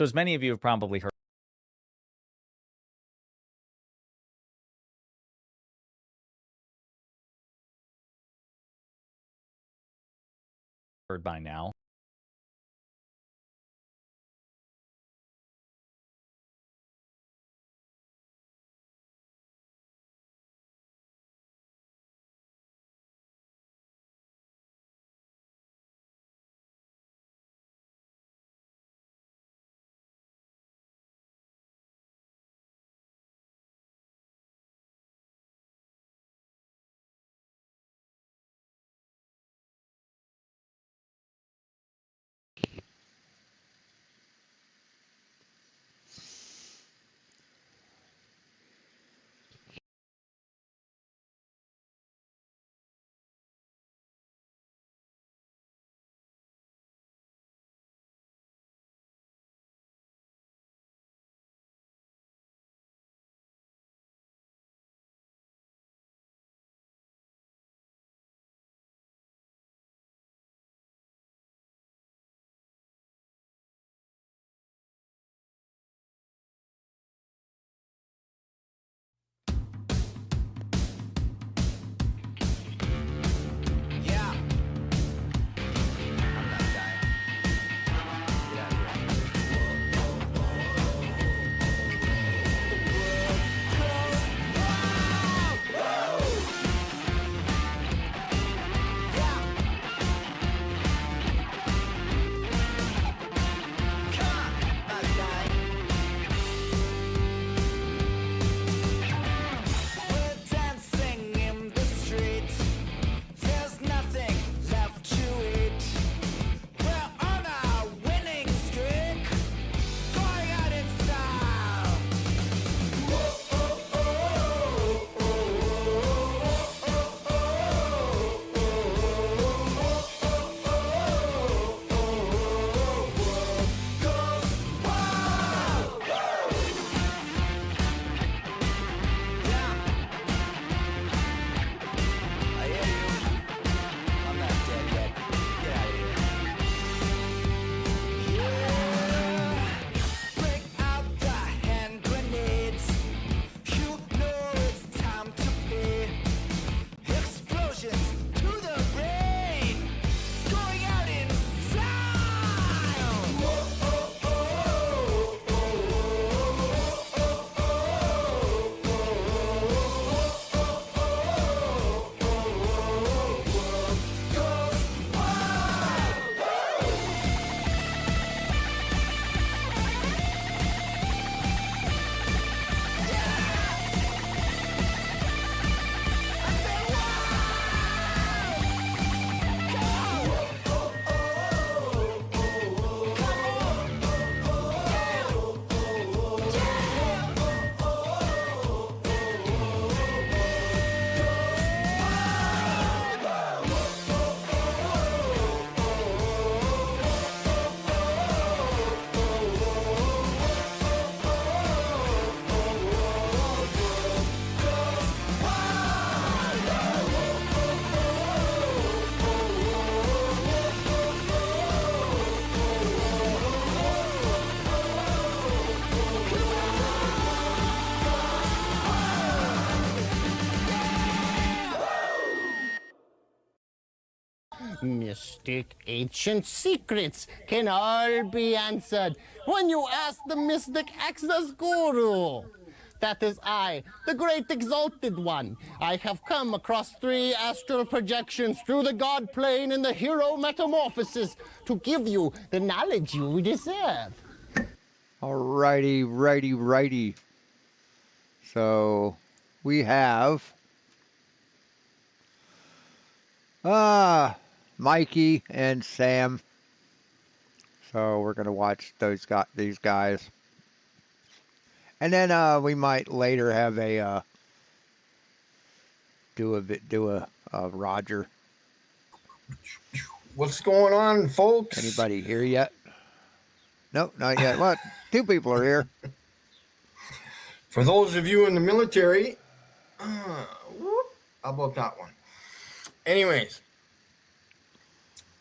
So as many of you have probably heard by now, Mystic ancient secrets can all be answered when you ask the mystic access guru. That is I, the great exalted one. I have come across 3 astral projections through the god plane and the hero metamorphosis to give you the knowledge you deserve. Righty. So we have Mikey and Sam. So we're gonna watch these guys, and then we might later have a do a Roger. What's going on, folks? Anybody here yet? Nope, not yet. What? 2 people are here. For those of you in the military, how about that one? Anyways,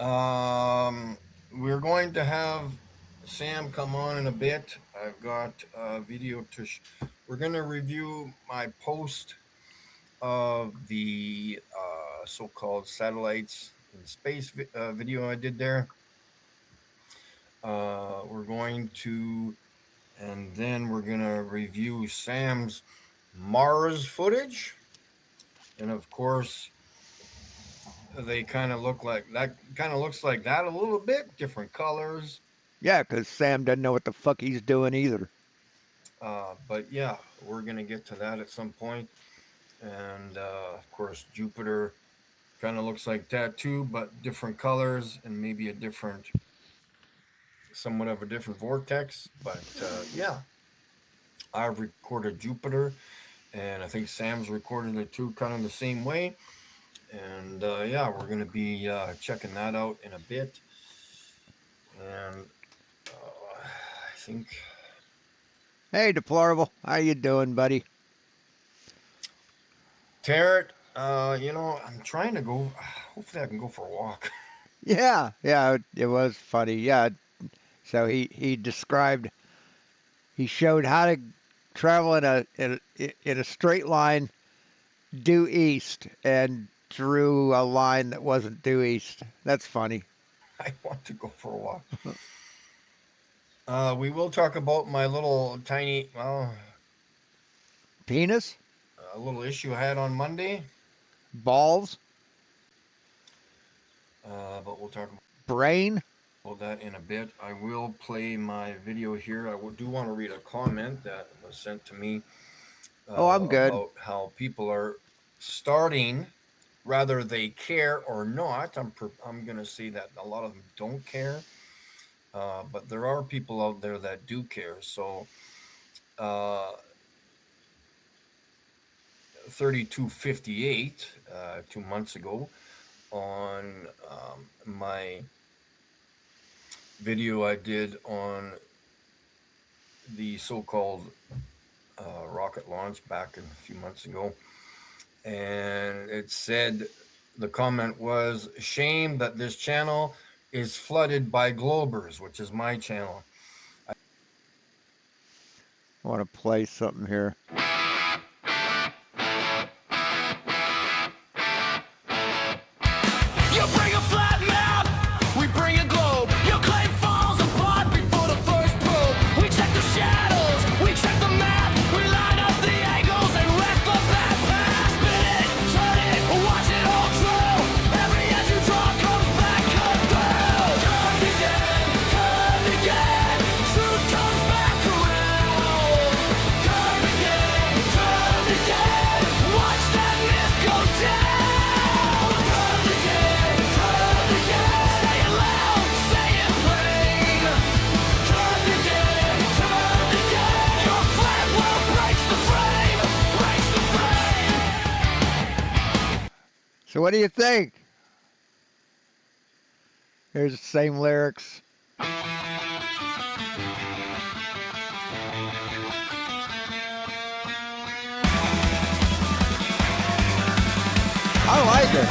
we're going to have Sam come on in a bit. I've got a video to. We're gonna review my post of the so-called satellites in space video I did there. We're going to, and then we're gonna review Sam's Mars footage, and of course they kind of look like that. Kind of looks like that a little bit, different colors. Yeah, 'cause Sam doesn't know what the fuck he's doing either. But yeah, we're gonna get to that at some point. And of course, Jupiter kind of looks like that too, but different colors and maybe a different, somewhat of a different vortex. But yeah, I've recorded Jupiter, and I think Sam's recorded it too, kind of the same way. And yeah, we're gonna be checking that out in a bit. And I think Hey, Deplorable. How you doing, buddy? Tarrant, I'm trying to go. Hopefully, I can go for a walk. Yeah, yeah, it was funny. Yeah, so he described, he showed how to travel in a straight line due east and drew a line that wasn't due east. That's funny. I want to go for a walk. We will talk about my little tiny, well, Penis, a little issue I had on Monday. balls, But we'll talk brain. about that in a bit. I will play my video here. Do want to read a comment that was sent to me Oh, I'm good. about how people are starting, whether they care or not. I'm going to say that a lot of them don't care, but there are people out there that do care. So, 3258 2 months ago on my video I did on the so-called rocket launch back a few months ago, and it said, the comment was, shame that this channel is flooded by Globers, which is my channel. I want to play something here. You bring a flat map, we bring a globe. Your claim falls apart before the first probe. We check the shadows, we check the map. We line up the angles and wreck the back pass. Spin it, turn it, watch it all through. Every edge you draw comes back, cut through. Curved again, truth comes back around. Curved again, watch that myth go down. So what do you think? Here's the same lyrics. I like it.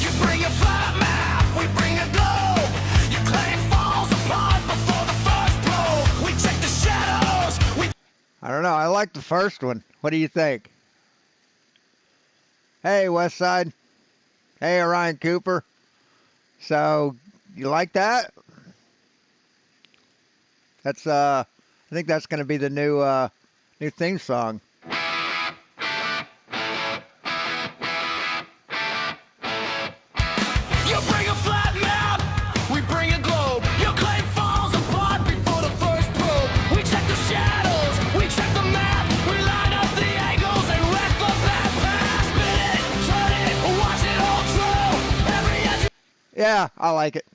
You bring a flat map, we bring a globe. Your claim falls apart before the first blow. We check the shadows, we I don't know. I like the first one. What do you think? Hey, Westside. Hey, Orion Cooper. So, you like that? That's I think that's going to be the new theme song. You bring a flat map, we bring a globe. Your claim falls apart before the first probe. We check the shadows, we check the map. We line up the angles and wreck the back pass. Spin it, turn it, watch it all through. Every edge. Yeah, I like it.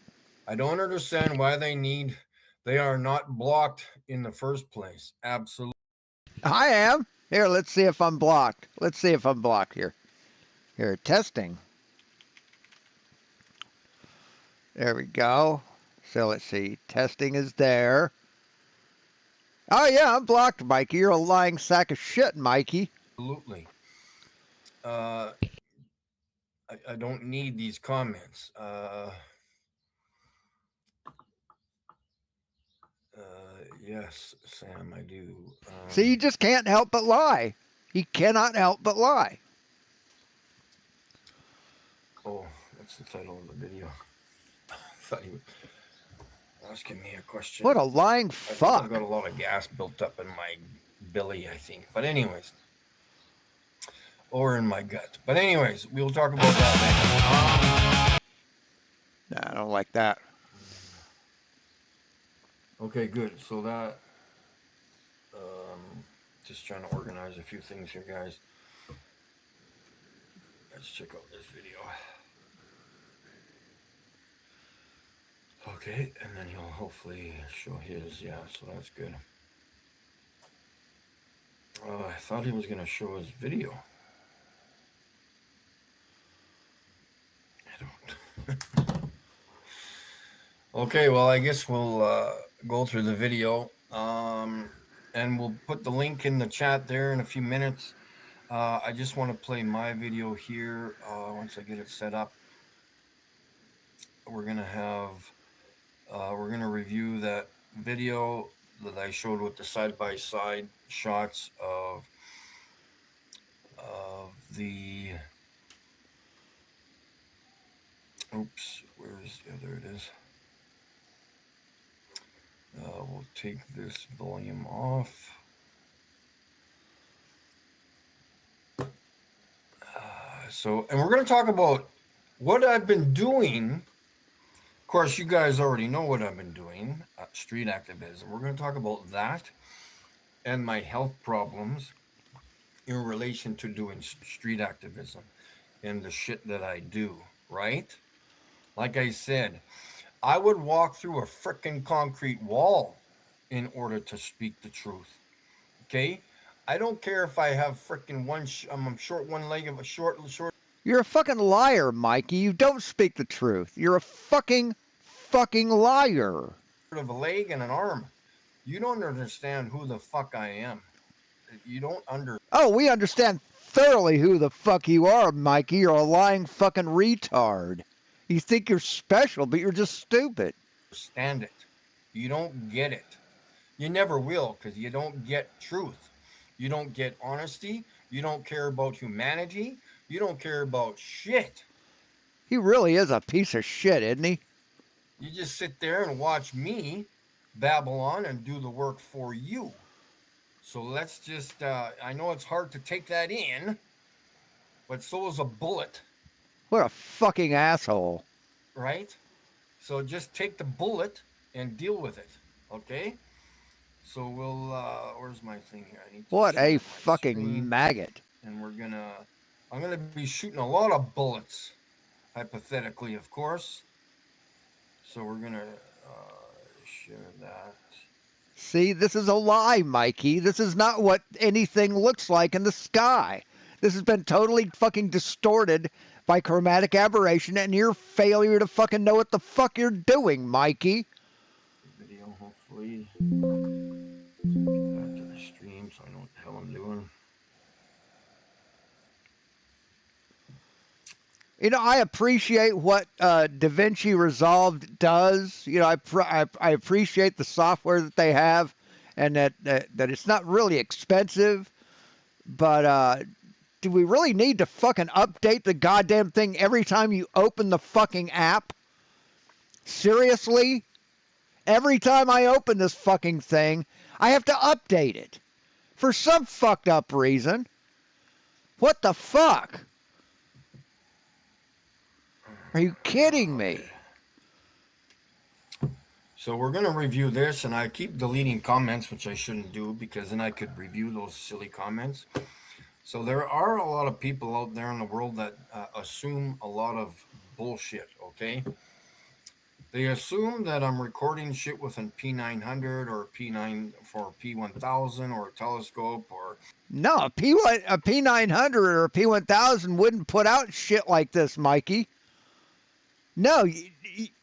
I don't understand why they are not blocked in the first place. Absolutely. I am. Here, let's see if I'm blocked. Let's see if I'm blocked here. Here, testing. There we go. So let's see. Testing is there. Oh yeah, I'm blocked, Mikey. You're a lying sack of shit, Mikey. Absolutely. Uh, I don't need these comments. Yes, Sam, I do. See, you just can't help but lie. He cannot help but lie. Oh, that's the title of the video. I thought he was asking me a question. What a lying I think I've fuck. got a lot of gas built up in my belly, I think. But anyways, or in my gut. But anyways, we'll talk about that Nah, I don't like that. later. Okay, good. So that just trying to organize a few things here, guys. Let's check out this video. Okay, and then he'll hopefully show his. Yeah, so that's good. I thought he was going to show his video. I don't. Okay, well, I guess we'll go through the video. And we'll put the link in the chat there in a few minutes. I just want to play my video here. Once I get it set up, we're gonna have we're gonna review that video that I showed with the side by side shots of the. Oops, where's there it is. We'll take this volume off. And we're going to talk about what I've been doing. Of course, you guys already know what I've been doing, street activism. We're going to talk about that and my health problems in relation to doing street activism and the shit that I do, right? Like I said, I would walk through a frickin' concrete wall in order to speak the truth. Okay? I don't care if I have frickin' I'm short one leg of a short. You're a fucking liar, Mikey. You don't speak the truth. You're a fucking liar. Of a leg and an arm. You don't understand who the fuck I am. You don't Oh, we understand thoroughly who the fuck you are, Mikey. You're a lying fucking retard. You think you're special, but you're just stupid. understand it. You don't get it. You never will, because you don't get truth. You don't get honesty. You don't care about humanity. You don't care about shit. He really is a piece of shit, isn't he? You just sit there and watch me babble on and do the work for you. So let's just, I know it's hard to take that in, but so is a bullet. What a fucking asshole. Right? So just take the bullet and deal with it. Okay? So we'll, where's my thing here? I need to What a share my fucking screen, maggot. and I'm gonna be shooting a lot of bullets, hypothetically, of course. So we're gonna share that. See, this is a lie, Mikey. This is not what anything looks like in the sky. This has been totally fucking distorted by chromatic aberration and your failure to fucking know what the fuck you're doing, Mikey. Video, hopefully. Get back to the stream so I know what the hell I'm doing. You know, I appreciate what DaVinci Resolve does. You know, I appreciate the software that they have, and that it's not really expensive. But do we really need to fucking update the goddamn thing every time you open the fucking app? Seriously? Every time I open this fucking thing, I have to update it for some fucked up reason. What the fuck? Are you kidding me? Okay. So we're going to review this, and I keep deleting comments, which I shouldn't do, because then I could review those silly comments. So there are a lot of people out there in the world that assume a lot of bullshit, okay? They assume that I'm recording shit with a P900 or P9 for P1000 or a telescope or... No, a P900 or a P1000 wouldn't put out shit like this, Mikey. No,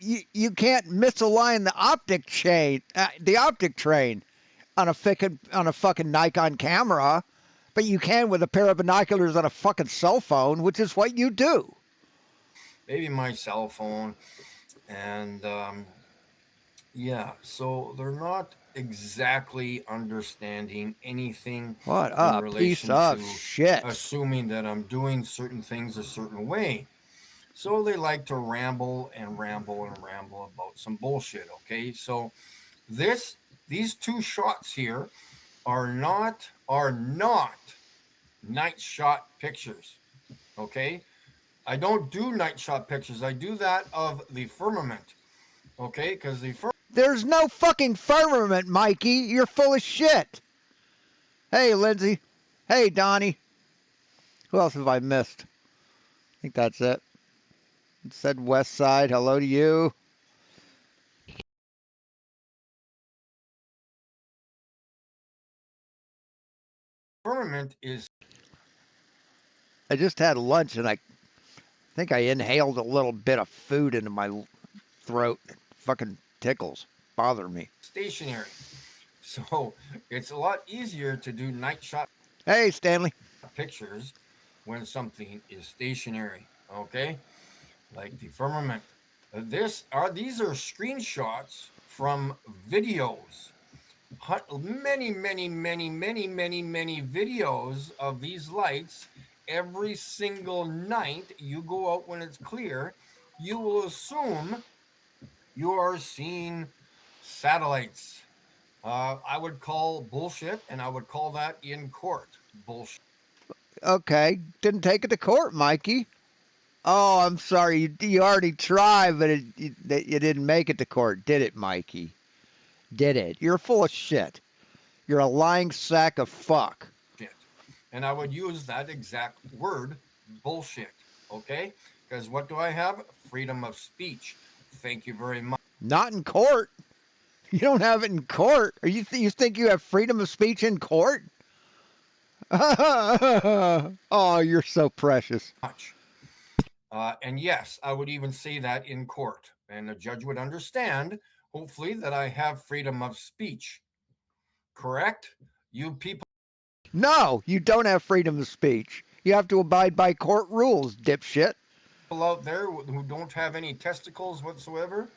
you can't misalign the optic train. on a fucking Nikon camera, but you can with a pair of binoculars on a fucking cell phone, which is what you do. maybe my cell phone, and yeah, so they're not exactly understanding anything What in a piece relation of to shit. assuming that I'm doing certain things a certain way. So they like to ramble and ramble and ramble about some bullshit, okay? So this these two shots here are not night shot pictures, okay? I don't do night shot pictures. I do that of the firmament, okay? Because the There's no fucking firmament, Mikey. You're full of shit. Hey, Lindsay. Hey, Donnie. Who else have I missed? I think that's it. It said West Side. Hello to you. firmament is I just had lunch and I think I inhaled a little bit of food into my throat. It fucking tickles. Bother me. stationary. So it's a lot easier to do night shot Hey, Stanley. pictures when something is stationary, okay? Like the firmament. These are screenshots from videos. Many, many, many, many, many, many videos of these lights. Every single night you go out when it's clear, you will assume you are seeing satellites. I would call bullshit, and I would call that in court bullshit. Okay. Didn't take it to court, Mikey. Oh, I'm sorry. You already tried, but you didn't make it to court, did it, Mikey? Did it? You're full of shit. You're a lying sack of fuck. And I would use that exact word, bullshit. Okay? Because what do I have? Freedom of speech. Thank you very much. Not in court. You don't have it in court. You think you have freedom of speech in court? Oh, you're so precious. And yes, I would even say that in court. And the judge would understand, hopefully, that I have freedom of speech. Correct? You people No, you don't have freedom of speech. You have to abide by court rules, dipshit. out there who don't have any testicles whatsoever,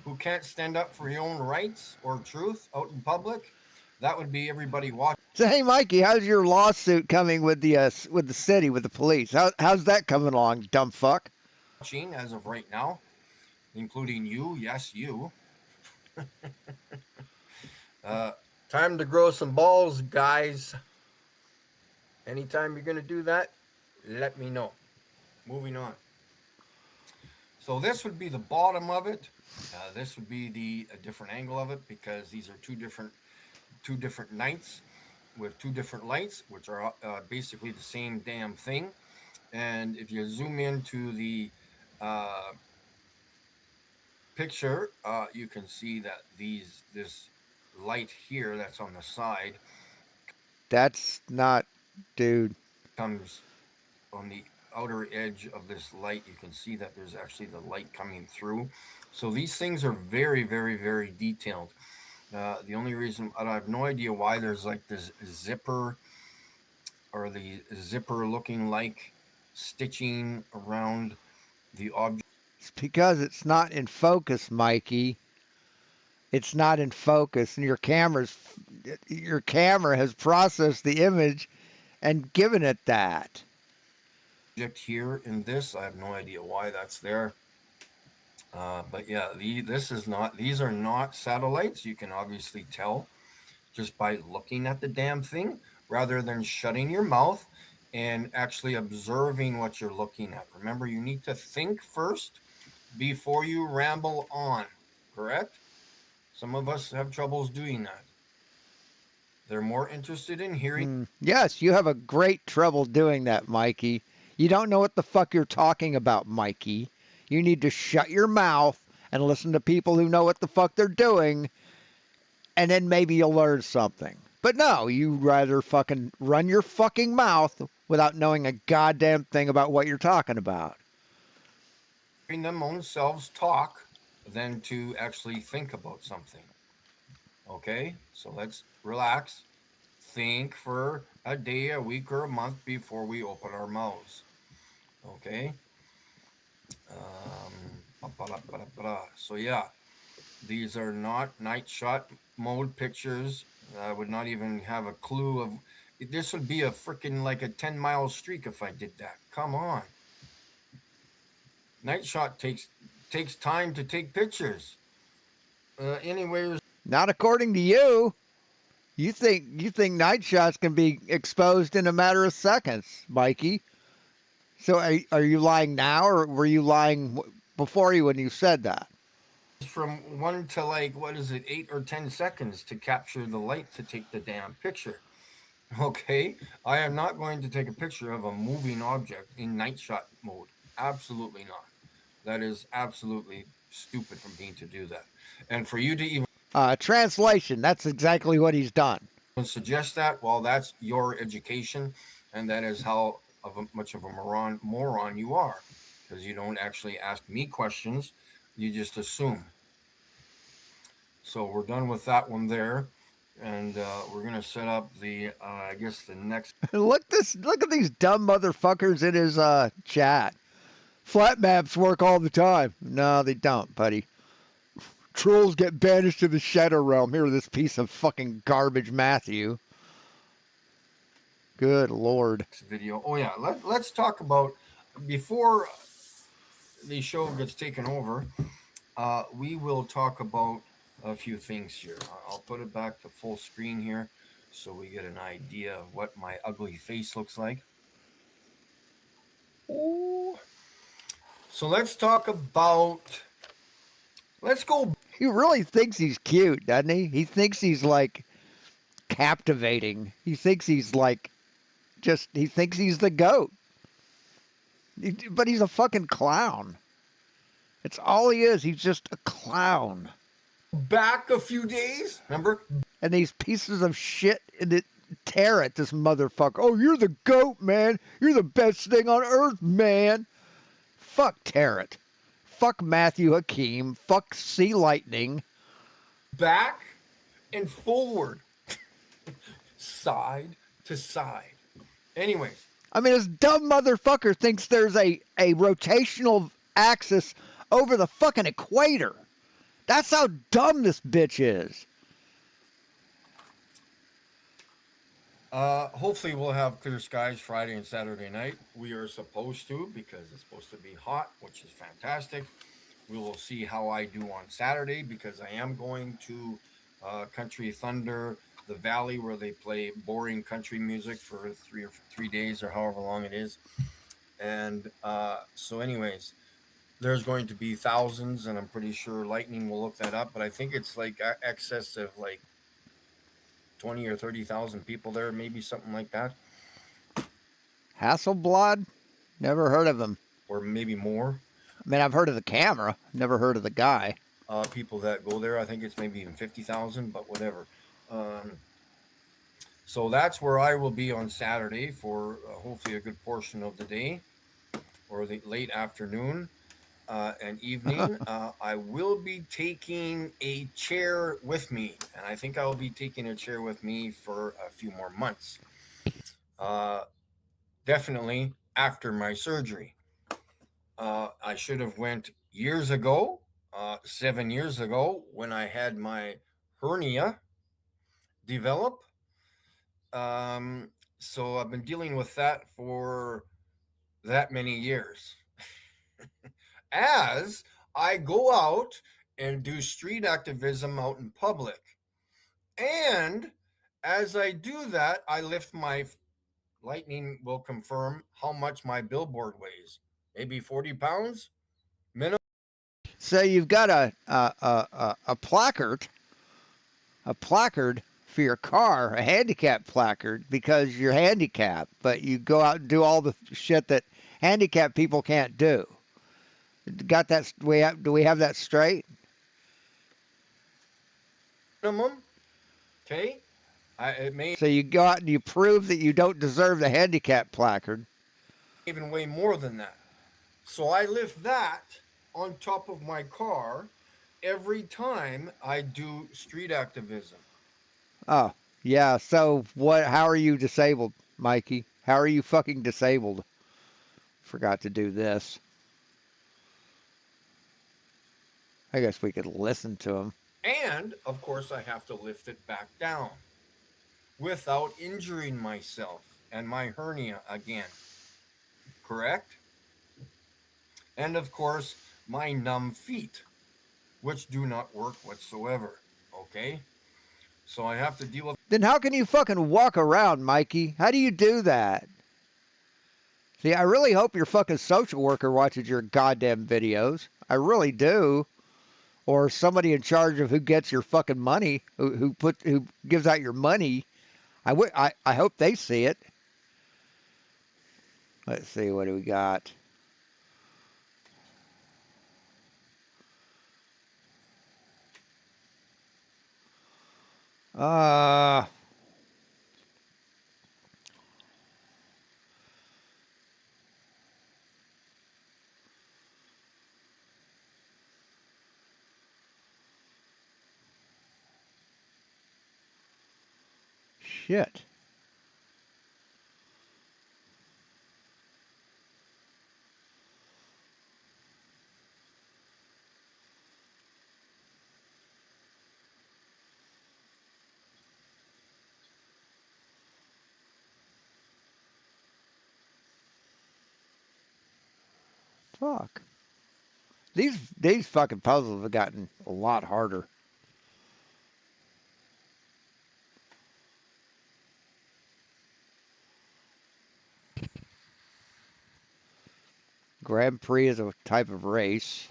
who can't stand up for your own rights or truth out in public, that would be everybody So hey, Mikey, how's your lawsuit coming with the city with the police? How's that coming along, dumb fuck? watching as of right now, including you. Yes, you. uh, Time to grow some balls, guys. Anytime you're going to do that, let me know. Moving on. So this would be the bottom of it. This would be a different angle of it because these are two different nights with two different lights, which are basically the same damn thing. And if you zoom into the uh, picture, you can see that this light here that's on the side That's not, dude. comes on the outer edge of this light. You can see that there's actually the light coming through. So these things are very, very, very detailed. The only reason I have no idea why there's like this zipper or the zipper looking like stitching around the object. It's because it's not in focus, Mikey. It's not in focus, and your camera has processed the image and given it that. Here in this, I have no idea why that's there. But yeah, these are not satellites. You can obviously tell just by looking at the damn thing rather than shutting your mouth and actually observing what you're looking at. Remember, you need to think first before you ramble on, correct? Some of us have troubles doing that. They're more interested in hearing. Yes, you have a great trouble doing that, Mikey. You don't know what the fuck you're talking about, Mikey. You need to shut your mouth and listen to people who know what the fuck they're doing, and then maybe you'll learn something. But no, you rather fucking run your fucking mouth without knowing a goddamn thing about what you're talking about. them own selves talk than to actually think about something. Okay, so let's relax. Think for a day, a week, or a month before we open our mouths. Okay. So yeah, these are not night shot mode pictures. I would not even have a clue of. This would be a freaking like a 10-mile streak if I did that. Come on, night shot takes time to take pictures. Anyways, Not according to you. You think night shots can be exposed in a matter of seconds, Mikey? So are you lying now, or were you lying before you when you said that? from 1 to what is it, 8 or 10 seconds to capture the light to take the damn picture. Okay, I am not going to take a picture of a moving object in night shot mode. Absolutely not. That is absolutely stupid for me to do that. And for you to even Translation. That's exactly what he's done. suggest that, well, that's your education, and that is how much of a moron you are, because you don't actually ask me questions. You just assume. So we're done with that one there, and we're gonna set up the I guess the next Look at these dumb motherfuckers in his chat. Flat maps work all the time. No, they don't, buddy. Trolls get banished to the shadow realm. Here, this piece of fucking garbage, Matthew. Good lord. video. Oh yeah, let's talk about before the show gets taken over. We will talk about a few things here. I'll put it back to full screen here so we get an idea of what my ugly face looks like. Ooh. So let's talk about. Let's go. He really thinks he's cute, doesn't he? He thinks he's like captivating. He thinks he's like he thinks he's the goat. But he's a fucking clown. It's all he is. He's just a clown. Back a few days. Remember? And these pieces of shit that tear at this motherfucker. Oh, you're the goat, man. You're the best thing on earth, man. Fuck Tarrant. Fuck Matthew Hakeem. Fuck Sea Lightning. Back and forward, side to side. Anyways, I mean, this dumb motherfucker thinks there's a rotational axis over the fucking equator. That's how dumb this bitch is. hopefully we'll have clear skies Friday and Saturday night. We are supposed to because it's supposed to be hot, which is fantastic. We will see how I do on Saturday because I am going to Country Thunder, the Valley, where they play boring country music for 3 days or however long it is. And anyways, there's going to be thousands, and I'm pretty sure Lightning will look that up. But I think it's like excess of like 20 or 30,000 people there, maybe something like that, Hasselblad? Never heard of him. or maybe more. I mean, I've heard of the camera. Never heard of the guy. People that go there. I think it's maybe even 50,000, but whatever. Um, so that's where I will be on Saturday for hopefully a good portion of the day or the late afternoon and evening. I will be taking a chair with me, and I think I will be taking a chair with me for a few more months. Uh, Definitely after my surgery. I should have went years ago, 7 years ago, when I had my hernia develop. Um, so I've been dealing with that for that many years. As I go out and do street activism out in public, and as I do that, I lift my Lightning will confirm how much my billboard weighs. Maybe 40 pounds minimum. So you've got a placard for your car, a handicap placard, because you're handicapped, but you go out and do all the shit that handicapped people can't do. Got that? Do we have that straight? Okay. It may So you go out and you prove that you don't deserve the handicap placard. even weigh more than that. So I lift that on top of my car, every time I do street activism. Oh, yeah. So what? How are you disabled, Mikey? How are you fucking disabled? Forgot to do this. I guess we could listen to him. And of course, I have to lift it back down without injuring myself and my hernia again. Correct? And of course, my numb feet, which do not work whatsoever. Okay? So I have to deal with. Then how can you fucking walk around, Mikey? How do you do that? See, I really hope your fucking social worker watches your goddamn videos. I really do. Or somebody in charge of who gets your fucking money, who gives out your money. I hope they see it. Let's see, what do we got? Uh, Shit. Fuck. These fucking puzzles have gotten a lot harder. Grand Prix is a type of race.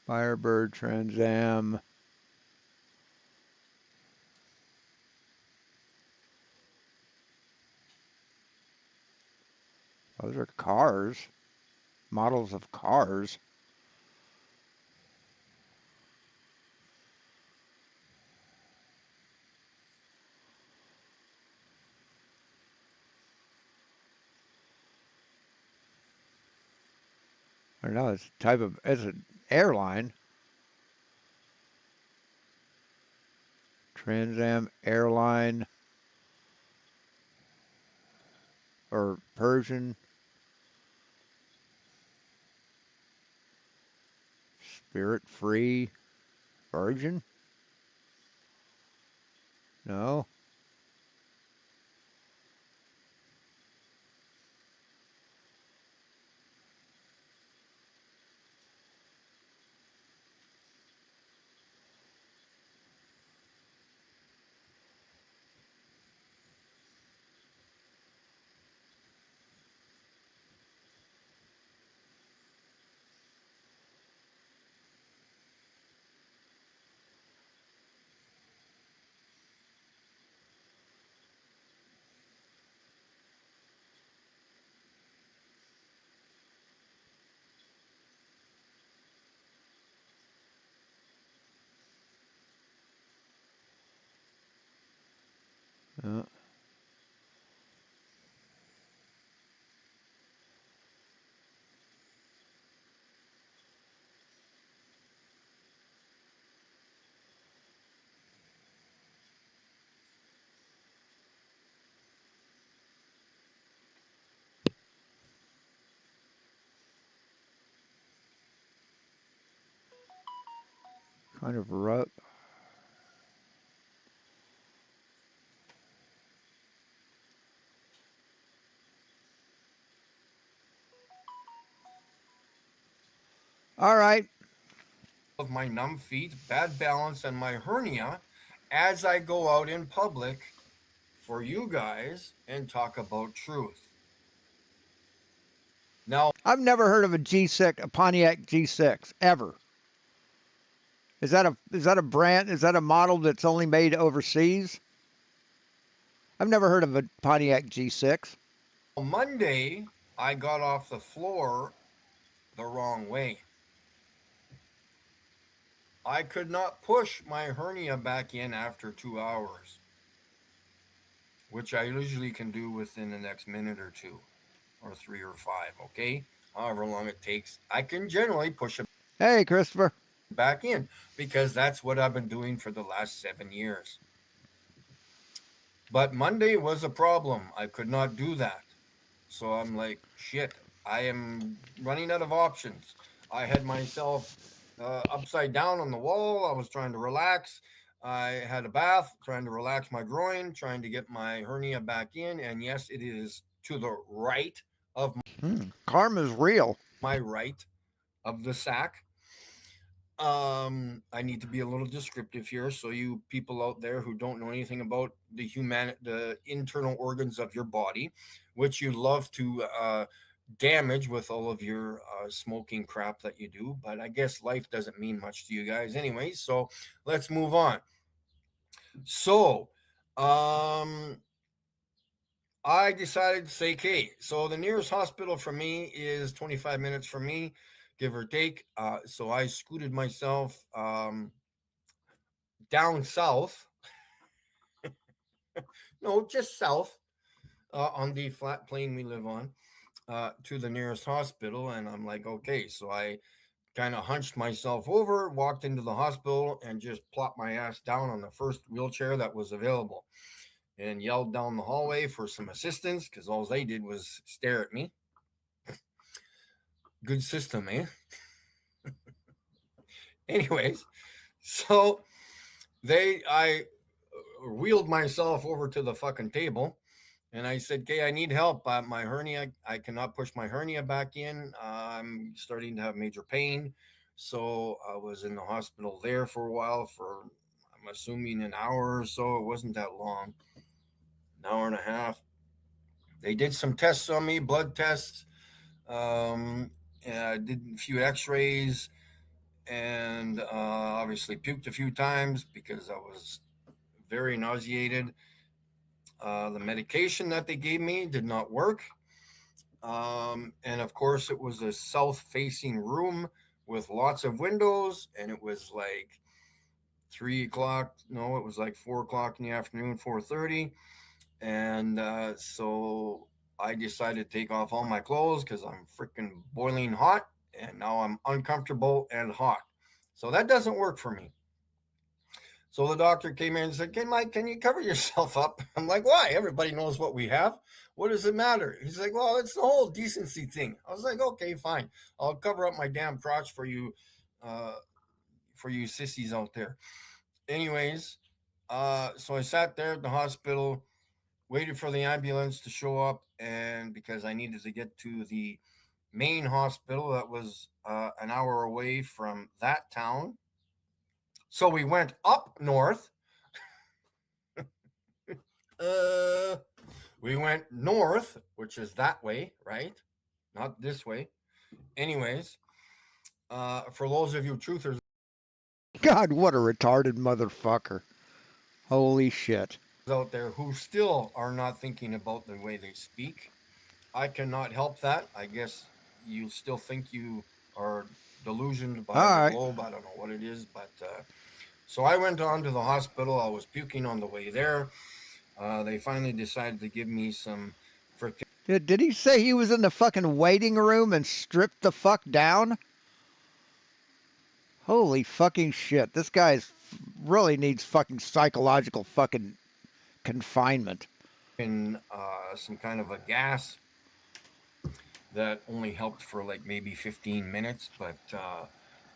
Firebird, Trans Am. Those are cars. Models of cars. I don't know. It's a type of. It's an airline. Trans Am airline or Persian. Spirit Free. Virgin. No. Uh, kind of rough. All right. of my numb feet, bad balance, and my hernia as I go out in public for you guys and talk about truth. Now, I've never heard of a G6, a Pontiac G6 ever. Is that a brand? Is that a model that's only made overseas? I've never heard of a Pontiac G6. Monday, I got off the floor the wrong way. I could not push my hernia back in after 2 hours, which I usually can do within the next minute or two, or three or five, okay? However long it takes, I can generally push it Hey, Christopher. back in because that's what I've been doing for the last 7 years. But Monday was a problem. I could not do that. So I'm like, shit, I am running out of options. I had myself upside down on the wall. I was trying to relax. I had a bath, trying to relax my groin, trying to get my hernia back in. And yes, it is to the right of Karma's real. my right of the sac. I need to be a little descriptive here, so you people out there who don't know anything about the internal organs of your body, which you love to damage with all of your smoking crap that you do, but I guess life doesn't mean much to you guys anyway. So let's move on. So, um, I decided to say, okay, so the nearest hospital for me is 25 minutes from me, give or take. So I scooted myself down south, no, just south on the flat plain we live on, to the nearest hospital. And I'm like, okay, so I kind of hunched myself over, walked into the hospital, and just plopped my ass down on the first wheelchair that was available and yelled down the hallway for some assistance because all they did was stare at me. Good system, eh? Anyways, so I wheeled myself over to the fucking table and I said, okay, I need help. My hernia, I cannot push my hernia back in. I'm starting to have major pain. So I was in the hospital there for a while, for I'm assuming an hour or so. It wasn't that long, an hour and a half. They did some tests on me, blood tests. And I did a few x rays and obviously puked a few times because I was very nauseated. The medication that they gave me did not work. And of course, it was a south facing room with lots of windows, and it was like 3 o'clock. No, it was like 4 o'clock in the afternoon, 4:30. And so I decided to take off all my clothes because I'm freaking boiling hot, and now I'm uncomfortable and hot. So that doesn't work for me. So the doctor came in and said, "Okay, Mike, can you cover yourself up?" I'm like, "Why? Everybody knows what we have. What does it matter?" He's like, "Well, it's the whole decency thing." I was like, "Okay, fine. I'll cover up my damn crotch uh, for you sissies out there." Anyways, so I sat there at the hospital, waited for the ambulance to show up, and because I needed to get to the main hospital that was an hour away from that town. So we went up north. Uh, we went north, which is that way, right? Not this way. Anyways, for those of you truthers God, what a retarded motherfucker. Holy shit. out there who still are not thinking about the way they speak, I cannot help that. I guess you still think you are delusioned All by the right. globe. I don't know what it is, but so I went on to the hospital. I was puking on the way there. They finally decided to give me some freaking Did he say he was in the fucking waiting room and stripped the fuck down? Holy fucking shit. This guy really needs fucking psychological fucking confinement. some kind of a gas that only helped for like maybe 15 minutes, but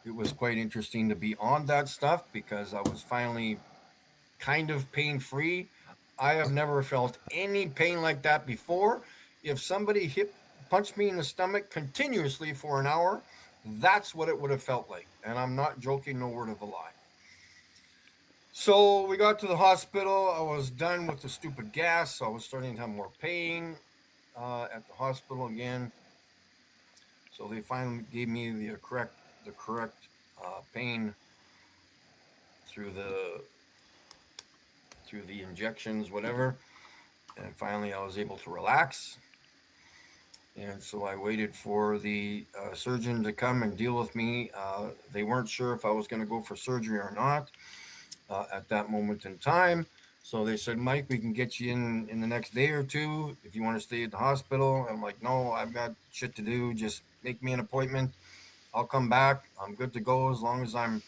it was quite interesting to be on that stuff because I was finally kind of pain free. I have never felt any pain like that before. If somebody punched me in the stomach continuously for an hour, That's what it would have felt like. And I'm not joking, no word of a lie. So we got to the hospital. I was done with the stupid gas. So I was starting to have more pain at the hospital again. So they finally gave me the correct pain through the through the injections, whatever. And finally, I was able to relax. And so I waited for the surgeon to come and deal with me. They weren't sure if I was going to go for surgery or not at that moment in time. So they said, Mike, we can get you in the next day or two if you want to stay at the hospital. And I'm like, no, I've got shit to do. Just make me an appointment. I'll come back. I'm good to go as long as I'm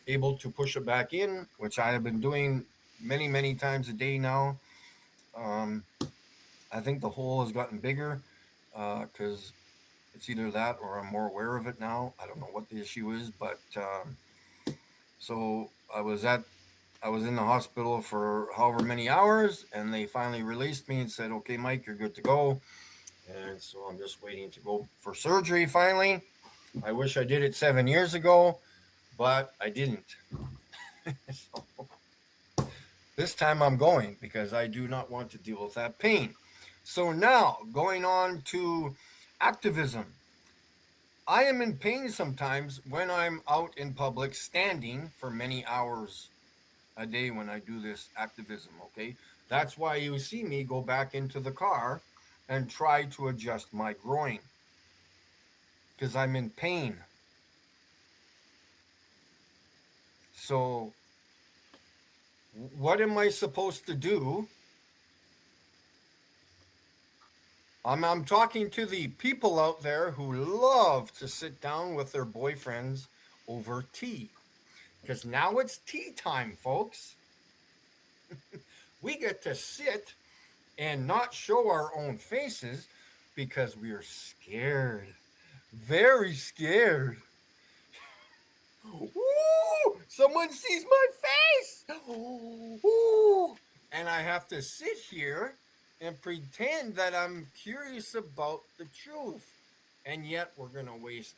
able to push it back in, which I have been doing many, many times a day now. Um, I think the hole has gotten bigger because it's either that or I'm more aware of it now. I don't know what the issue is, but so I was in the hospital for however many hours, and they finally released me and said, "Okay, Mike, you're good to go." And so I'm just waiting to go for surgery finally. I wish I did it 7 years ago, but I didn't. So this time I'm going because I do not want to deal with that pain. So now going on to activism. I am in pain sometimes when I'm out in public standing for many hours a day when I do this activism, okay? That's why you see me go back into the car and try to adjust my groin because I'm in pain. So, what am I supposed to do? I'm talking to the people out there who love to sit down with their boyfriends over tea. Because now it's tea time, folks. We get to sit and not show our own faces because we are scared. Very scared. Ooh, someone sees my face. Ooh, and I have to sit here and pretend that I'm curious about the truth. And yet we're going to waste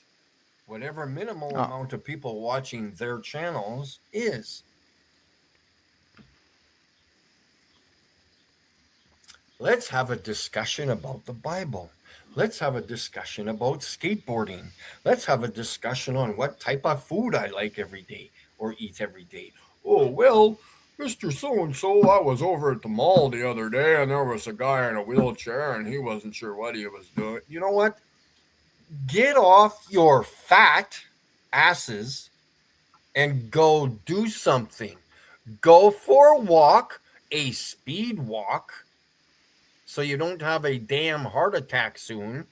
whatever minimal Oh, amount of people watching their channels is. Let's have a discussion about the Bible. Let's have a discussion about skateboarding. Let's have a discussion on what type of food I like every day or eat every day. Oh, well, Mr. So and so, I was over at the mall the other day and there was a guy in a wheelchair and he wasn't sure what he was doing. You know what? Get off your fat asses and go do something. Go for a walk, a speed walk, so you don't have a damn heart attack soon.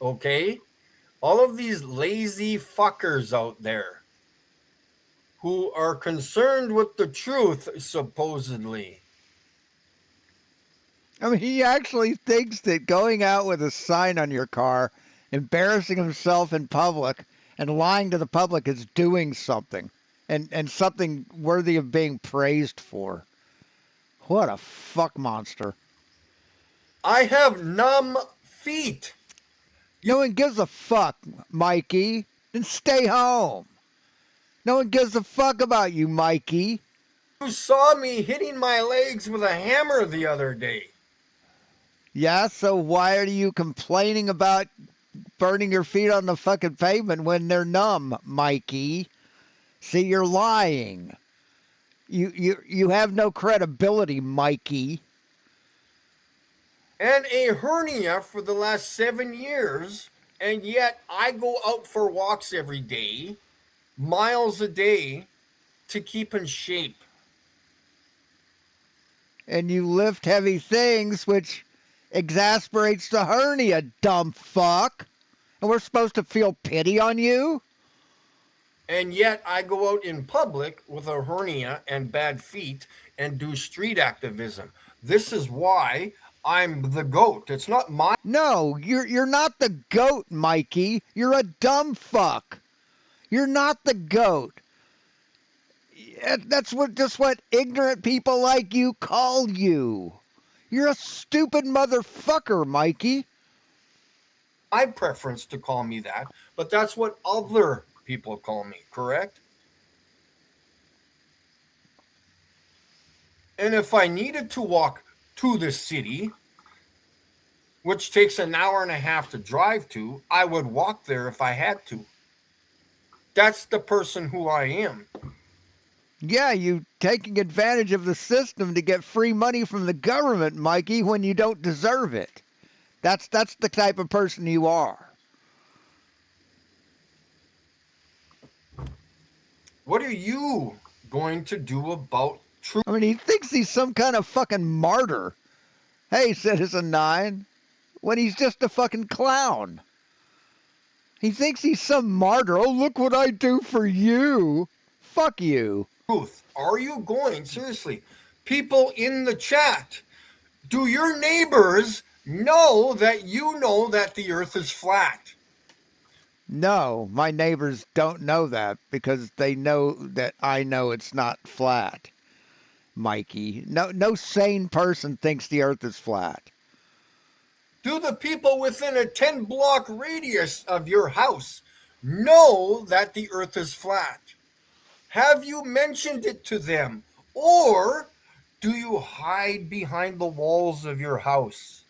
Okay? All of these lazy fuckers out there who are concerned with the truth, supposedly. I mean, he actually thinks that going out with a sign on your car, embarrassing himself in public, and lying to the public is doing something, and something worthy of being praised for. What a fuck monster. I have numb feet. No one gives a fuck, Mikey. Then stay home. No one gives a fuck about you, Mikey. You saw me hitting my legs with a hammer the other day. Yeah, so why are you complaining about burning your feet on the fucking pavement when they're numb, Mikey? See, you're lying. You have no credibility, Mikey. And a hernia for the last 7 years. And yet I go out for walks every day, miles a day, to keep in shape. And you lift heavy things, which exasperates the hernia, dumb fuck. And we're supposed to feel pity on you? And yet I go out in public with a hernia and bad feet and do street activism. This is why I'm the goat. It's not my No, you're not the goat, Mikey. You're a dumb fuck. You're not the goat. That's what ignorant people like you call you. You're a stupid motherfucker, Mikey. my preference to call me that, but that's what other people call me, correct? And if I needed to walk to the city, which takes an hour and a half to drive to, I would walk there if I had to. That's the person who I am. Yeah, you taking advantage of the system to get free money from the government, Mikey, when you don't deserve it. That's the type of person you are. What are you going to do about truth? I mean, he thinks he's some kind of fucking martyr. Hey, Citizen Nine, when he's just a fucking clown. He thinks he's some martyr. Oh, look what I do for you. Fuck you. Are you going, seriously, people in the chat, do your neighbors know that the earth is flat? No, my neighbors don't know that because they know that I know it's not flat, Mikey. No sane person thinks the earth is flat. Do the people within a 10-block radius of your house know that the earth is flat? Have you mentioned it to them? Or do you hide behind the walls of your house?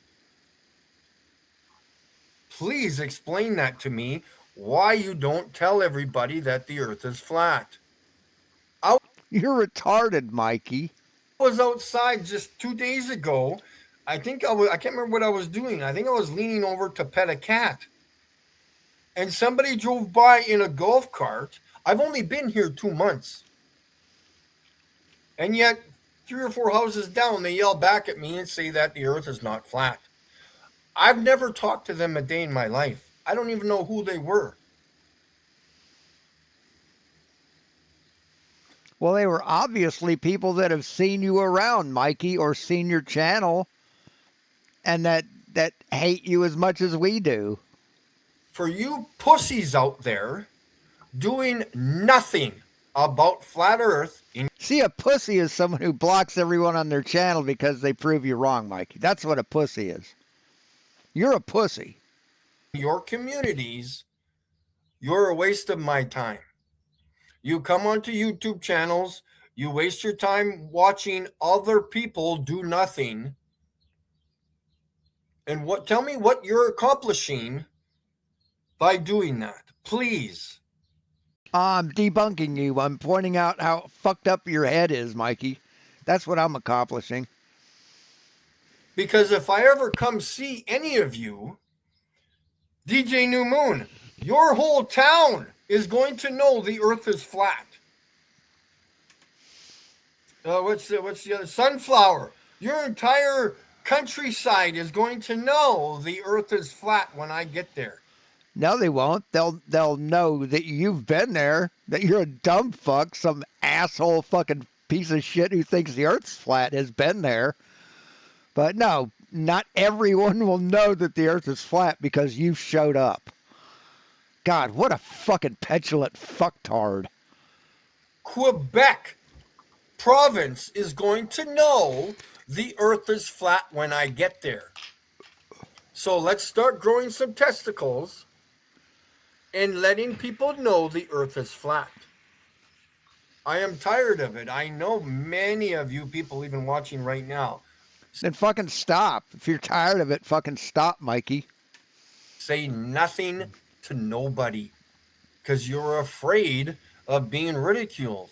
Please explain that to me, why you don't tell everybody that the earth is flat. You're retarded, Mikey. I was outside just 2 days ago. I can't remember what I was doing. I think I was leaning over to pet a cat. And somebody drove by in a golf cart. I've only been here 2 months. And yet, 3 or 4 houses down, they yell back at me and say that the earth is not flat. I've never talked to them a day in my life. I don't even know who they were. Well, they were obviously people that have seen you around, Mikey, or seen your channel, and that hate you as much as we do. For you pussies out there doing nothing about flat earth in See, a pussy is someone who blocks everyone on their channel because they prove you wrong, Mikey. That's what a pussy is. You're a pussy. your communities, you're a waste of my time. You come onto YouTube channels, you waste your time watching other people do nothing. And tell me what you're accomplishing by doing that, please. I'm debunking you. I'm pointing out how fucked up your head is, Mikey. That's what I'm accomplishing. Because if I ever come see any of you, DJ New Moon, your whole town is going to know the earth is flat. What's the other? Sunflower. Your entire countryside is going to know the earth is flat when I get there. No, they won't. They'll know that you've been there, that you're a dumb fuck, some asshole fucking piece of shit who thinks the earth's flat has been there. But no, not everyone will know that the earth is flat because you showed up. God, what a fucking petulant fucktard. Quebec province is going to know the earth is flat when I get there. So let's start growing some testicles and letting people know the earth is flat. I am tired of it. I know many of you people even watching right now Then fucking stop. If you're tired of it, fucking stop, Mikey. say nothing to nobody because you're afraid of being ridiculed.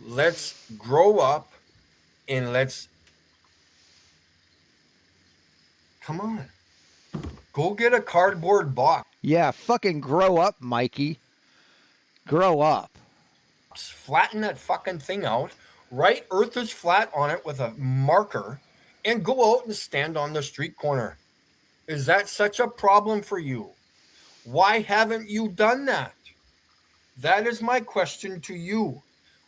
Let's grow up and come on. Go get a cardboard box. Yeah, fucking grow up, Mikey. Grow up. Flatten that fucking thing out. Write earth is flat on it with a marker and go out and stand on the street corner. Is that such a problem for you? Why haven't you done that? That is my question to you.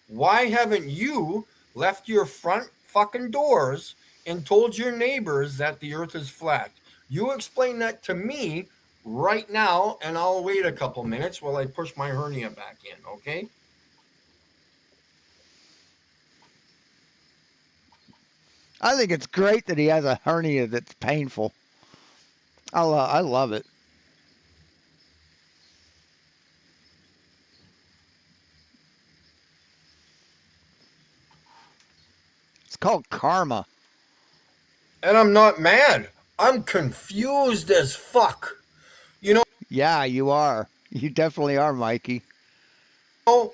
Why haven't you left your front fucking doors and told your neighbors that the earth is flat? You explain that to me right now, and I'll wait a couple minutes while I push my hernia back in, okay? I think it's great that he has a hernia that's painful. I love it. It's called karma. And I'm not mad. I'm confused as fuck. You Yeah, you are. You definitely are, Mikey.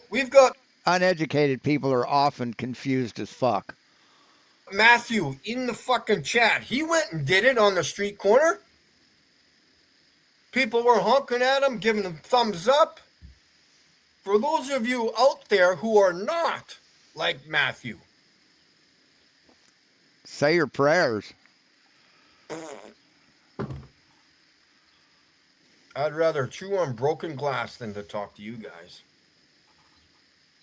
we've got Uneducated people are often confused as fuck. Matthew in the fucking chat. He went and did it on the street corner. People were honking at him, giving him thumbs up. For those of you out there who are not like Matthew, Say your prayers. I'd rather chew on broken glass than to talk to you guys.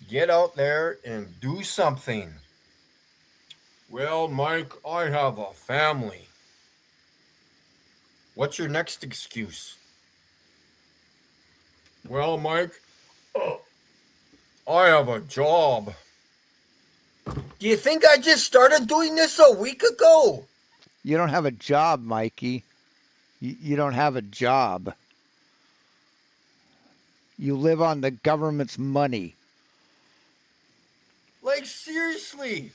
Get out there and do something. Well, Mike, I have a family. What's your next excuse? Well, Mike, I have a job. Do you think I just started doing this a week ago? You don't have a job, Mikey. You don't have a job. You live on the government's money. Like, seriously,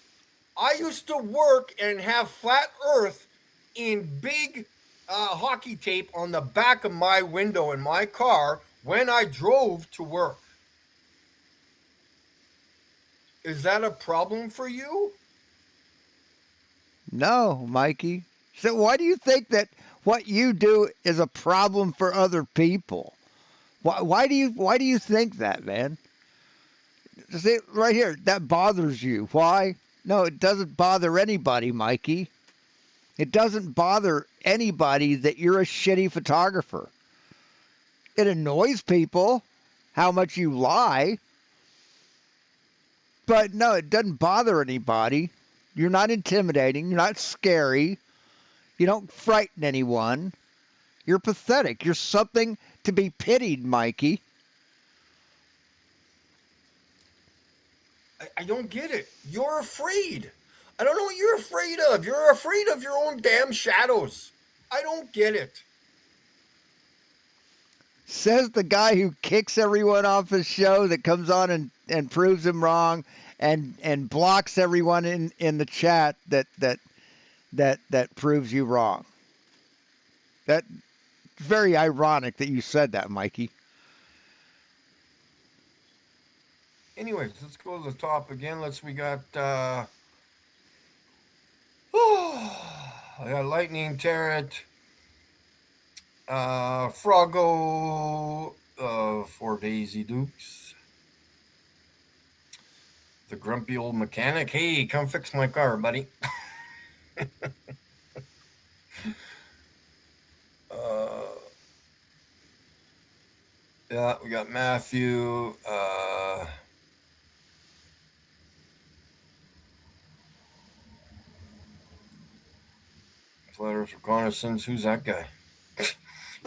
I used to work and have flat earth in big hockey tape on the back of my window in my car when I drove to work. Is that a problem for you? No, Mikey. So why do you think that what you do is a problem for other people? Why do you think that, man? See, right here, that bothers you. Why? No, it doesn't bother anybody, Mikey. It doesn't bother anybody that you're a shitty photographer. It annoys people how much you lie, but no, it doesn't bother anybody. You're not intimidating. You're not scary. You don't frighten anyone. You're pathetic. You're something to be pitied, Mikey. I don't get it. You're afraid. I don't know what you're afraid of. You're afraid of your own damn shadows. I don't get it. Says the guy who kicks everyone off his show that comes on and proves him wrong and blocks everyone in the chat that proves you wrong. That's very ironic that you said that, Mikey. Anyways, let's go to the top again. We got I got Lightning Tarot, Froggo, for Daisy Dukes, the grumpy old mechanic. Hey, come fix my car, buddy. uh, yeah, we got Matthew. Flat Earth Reconnaissance. Who's that guy?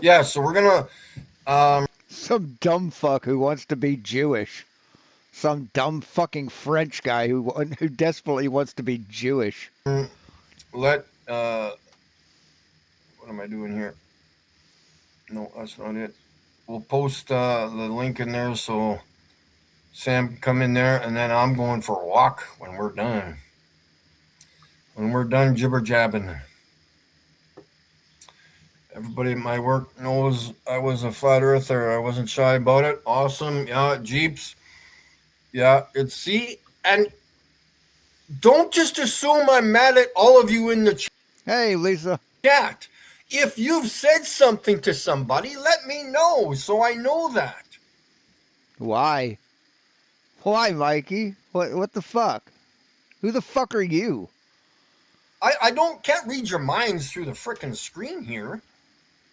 Yeah, so we're gonna Some dumb fuck who wants to be Jewish. Some dumb fucking French guy who desperately wants to be Jewish. let what am I doing here? No, that's not it. We'll post the link in there so Sam can come in there, and then I'm going for a walk when we're done. When we're done jibber jabbing. Everybody at my work knows I was a flat earther. I wasn't shy about it. Awesome. Yeah, Jeeps. Yeah, it's see, and don't just assume I'm mad at all of you in the Hey, Lisa. chat. If you've said something to somebody, let me know so I know that. Why? Why, Mikey? What the fuck? Who the fuck are you? I can't read your minds through the frickin' screen here.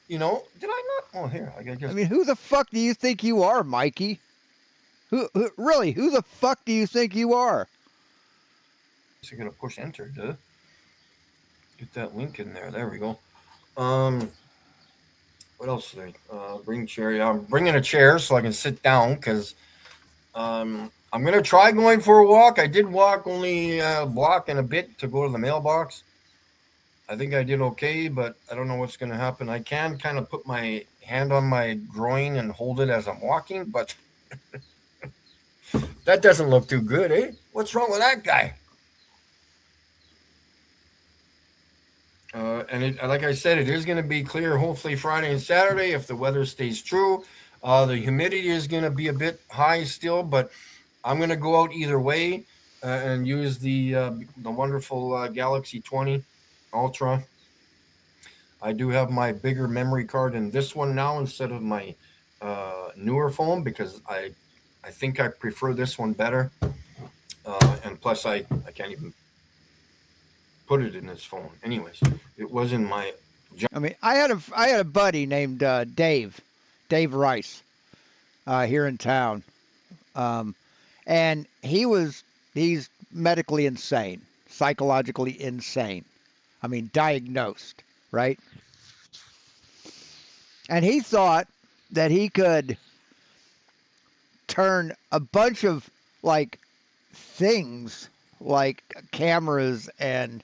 You know, did I not? Oh, here, I guess. I mean, who the fuck do you think you are, Mikey? Really? Who the fuck do you think you are? So you're gonna push enter to get that link in there. There we go. What else? Bring chair. Yeah, I'm bringing a chair so I can sit down because I'm gonna try going for a walk. I did walk only a block and a bit to go to the mailbox. I think I did okay, but I don't know what's gonna happen. I can kind of put my hand on my groin and hold it as I'm walking, but that doesn't look too good, eh? What's wrong with that guy? Like I said, it is going to be clear hopefully Friday and Saturday if the weather stays true. The humidity is going to be a bit high still, but I'm going to go out either way and use the wonderful Galaxy 20 Ultra. I do have my bigger memory card in this one now instead of my newer phone because I think I prefer this one better. And plus, I can't even put it in this phone. Anyways, it was in my I mean, I had a buddy named Dave Rice, here in town, um, and he's medically insane, psychologically insane. I mean, diagnosed, right? And he thought that he could turn a bunch of like things, like cameras and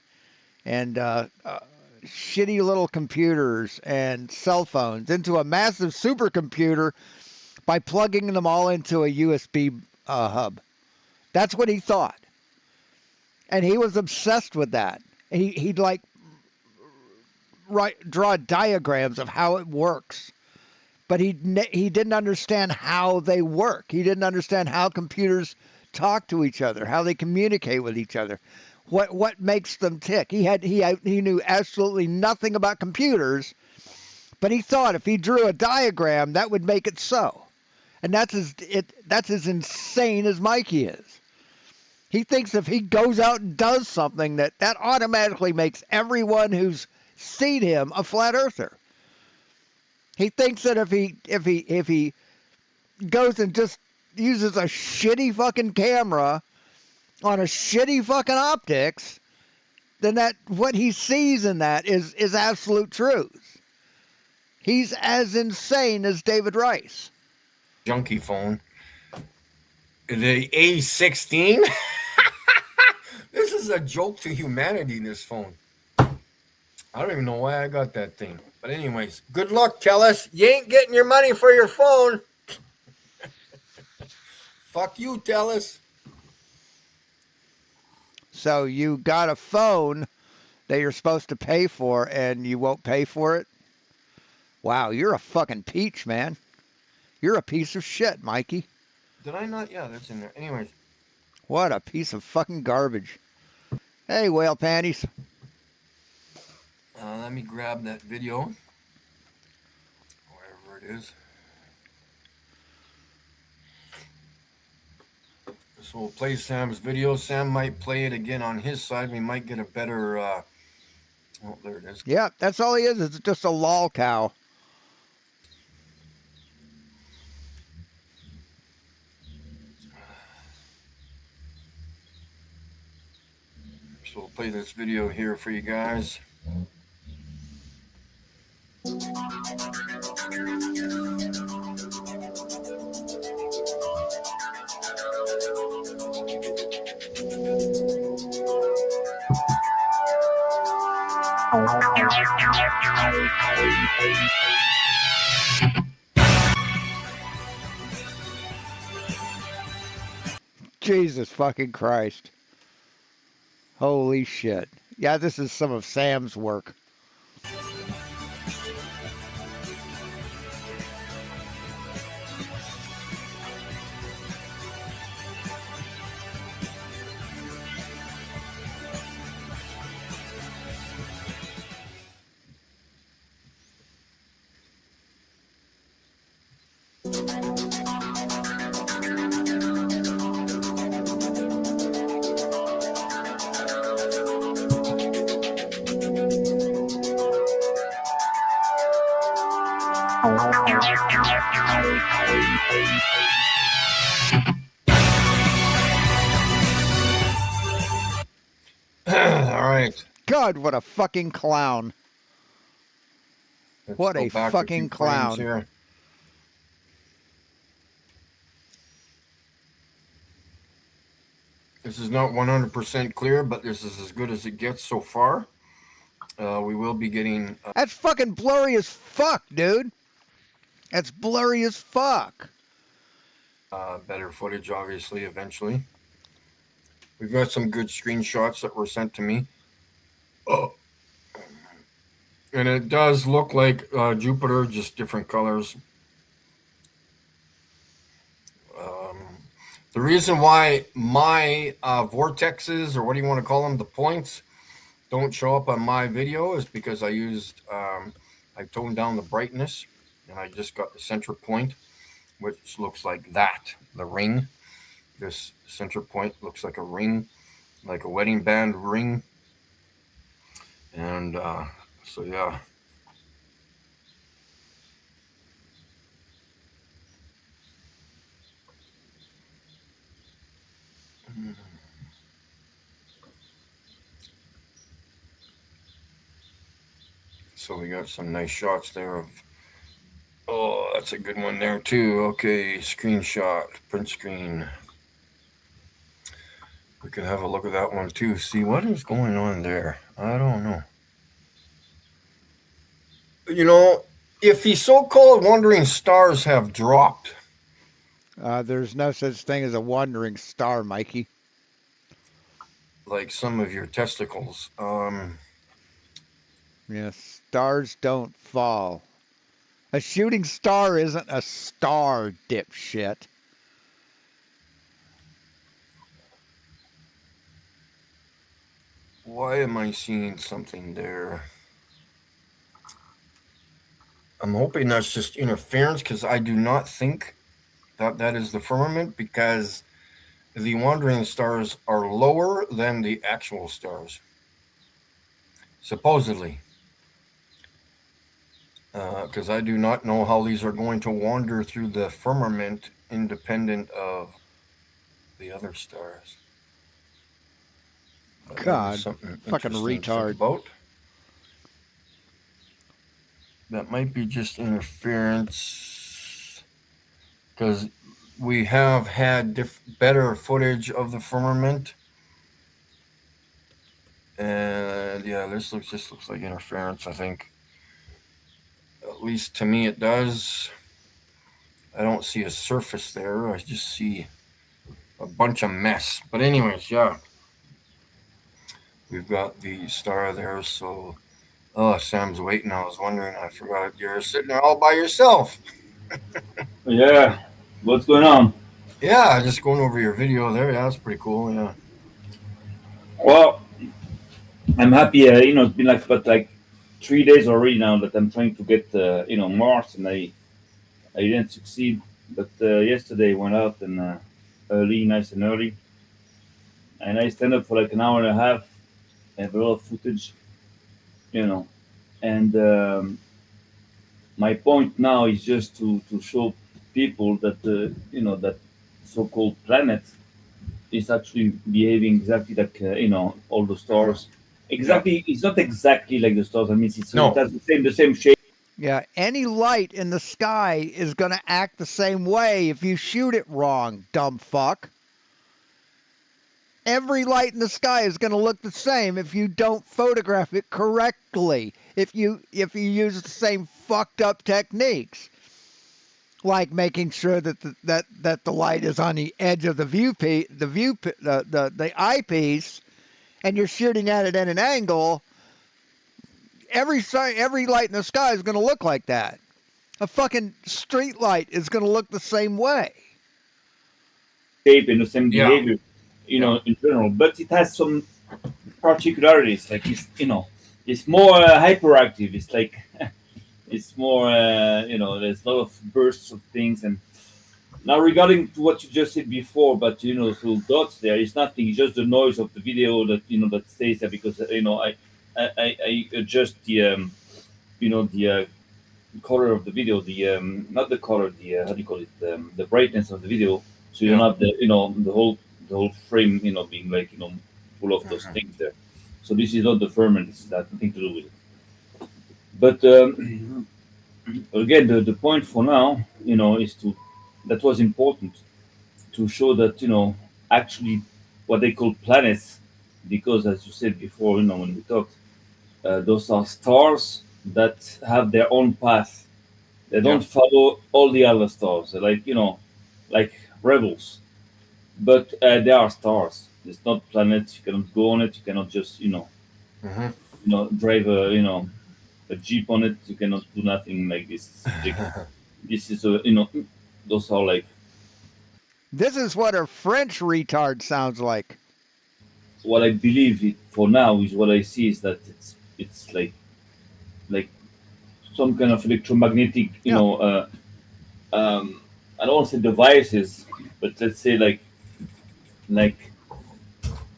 shitty little computers and cell phones, into a massive supercomputer by plugging them all into a USB hub. That's what he thought, and he was obsessed with that. He'd like draw diagrams of how it works, but he didn't understand how they work. He didn't understand how computers talk to each other, how they communicate with each other, what makes them tick. He knew absolutely nothing about computers, but he thought if he drew a diagram that would make it so. And that's as insane as Mikey is. He thinks if he goes out and does something that automatically makes everyone who's seen him a flat earther. He thinks that if he goes and just uses a shitty fucking camera on a shitty fucking optics, then that what he sees in that is absolute truth. He's as insane as David Rice. junkie phone. The A16. This is a joke to humanity. This phone. I don't even know why I got that thing. But anyways, good luck, Telus. You ain't getting your money for your phone. Fuck you, Telus. So you got a phone that you're supposed to pay for and you won't pay for it? Wow, you're a fucking peach, man. You're a piece of shit, Mikey. Did I not? Yeah, that's in there. Anyways, What a piece of fucking garbage. Hey, whale panties. let me grab that video. Wherever it is. So we'll play Sam's video. Sam might play it again on his side. We might get a better. Oh, there it is. Yeah, that's all he is. It's just a lol cow. So we'll play this video here for you guys. Jesus fucking Christ. Holy shit. Yeah, this is some of Sam's work. All right. God, what a fucking clown. Let's What go a back a few fucking frames clown. here. This is not 100% clear, but this is as good as it gets so far. We will be getting That's fucking blurry as fuck, dude. That's blurry as fuck. better footage, obviously, eventually. We've got some good screenshots that were sent to me. Oh. And it does look like Jupiter, just different colors. Um, the reason why my vortexes, or what do you want to call them, the points, don't show up on my video is because I toned down the brightness and I just got the center point, which looks like that, the ring. This center point looks like a ring, like a wedding band ring. And so, yeah. So we got some nice shots there of. Oh, that's a good one there too. Okay, screenshot, print screen. We can have a look at that one too. See what is going on there. I don't know. You know, if the so-called wandering stars have dropped, There's no such thing as a wandering star, Mikey. like some of your testicles, Yes, stars don't fall. A shooting star isn't a star, dipshit. why am I seeing something there? I'm hoping that's just interference because I do not think that that is the firmament because the wandering stars are lower than the actual stars, supposedly. Because I do not know how these are going to wander through the firmament independent of the other stars. But that is God, something fucking interesting to think retard. about. That might be just interference because we have had better footage of the firmament, and yeah, this looks just looks like interference. I think, at least to me, it does. I don't see a surface there. I just see a bunch of mess. But anyways, yeah, we've got the star there. So, oh, Sam's waiting. I was wondering. I forgot you're sitting there all by yourself. Yeah, what's going on? Yeah, just going over your video there. Yeah, that's pretty cool. Yeah. Well, I'm happy. It's been like about like 3 days already now that I'm trying to get Mars, and I didn't succeed. But yesterday I went out and early, nice and early, and I stand up for like an hour and a half. I have a lot of footage, you know, and my point now is just to show people that that so-called planet is actually behaving exactly like all the stars. Yeah. Exactly, it's not exactly like the stars. I mean, it No. has the same shape. Yeah, any light in the sky is going to act the same way if you shoot it wrong, dumb fuck. Every light in the sky is going to look the same if you don't photograph it correctly. If you use the same fucked up techniques, like making sure that the light is on the edge of the eyepiece, and you're shooting at it at an angle. Every light in the sky is going to look like that. A fucking street light is going to look the same way. Shape and the same Yeah. behavior, Yeah. in general. But it has some particularities. Like it's more hyperactive. It's like it's more there's a lot of bursts of things. And now regarding to what you just said before, but through dots there is nothing. It's just the noise of the video that that stays there because I adjust the the color of the video, the not the color, the how do you call it, the brightness of the video, so you don't Yeah. have the whole frame being like full of those Mhm. things there. So this is not the firmament. This has nothing to do with it. But again, the point for now, is to that was important to show that actually what they call planets, because as you said before, when we talked, those are stars that have their own path. They Yeah. don't follow all the other stars. They're like like rebels, but they are stars. It's not planets. You cannot go on it. You cannot just Hmm. drive a jeep on it. You cannot do nothing like this. It's ridiculous. This is those are like This is what a French retard sounds like. what I believe it for now is what I see is that it's like some kind of electromagnetic Yeah. I don't want to say devices, but let's say like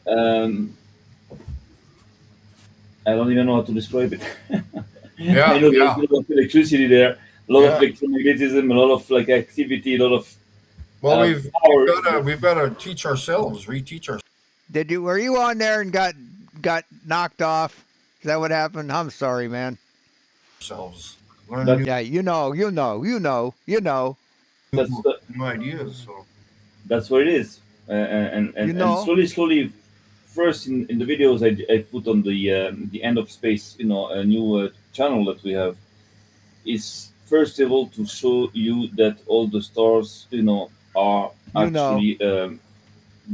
um, I don't even know how to describe it. I Yeah. know there's Yeah. a lot of electricity there, a lot of Yeah. electromagnetism, a lot of like activity, a lot of Well, we've power. got to we've got to teach ourselves, reteach Did you? Were you on there and got knocked off? Is that what happened? I'm sorry, man. ourselves, learn That's Yeah, you know, that's the, new ideas. So that's what it is, you and know. slowly. First, in the videos I put on the end of space, a new channel that we have is first of all to show you that all the stars, are You know. actually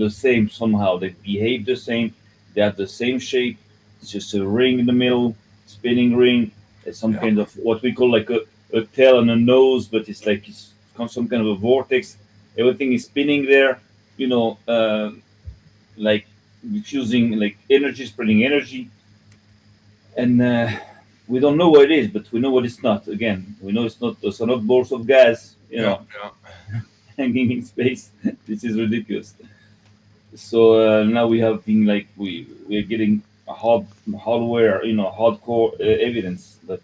the same somehow. They behave the same. They have the same shape. It's just a ring in the middle, spinning ring. It's some yeah, kind of what we call like a tail and a nose, but it's like it's some kind of a vortex. Everything is spinning there, like diffusing like energy, spreading energy, and we don't know what it is, but we know what it's not. Again, we know it's not. Those are not balls of gas, yeah, yeah. hanging in space. This is ridiculous. So now we have been like we are getting a hardware, hardcore evidence that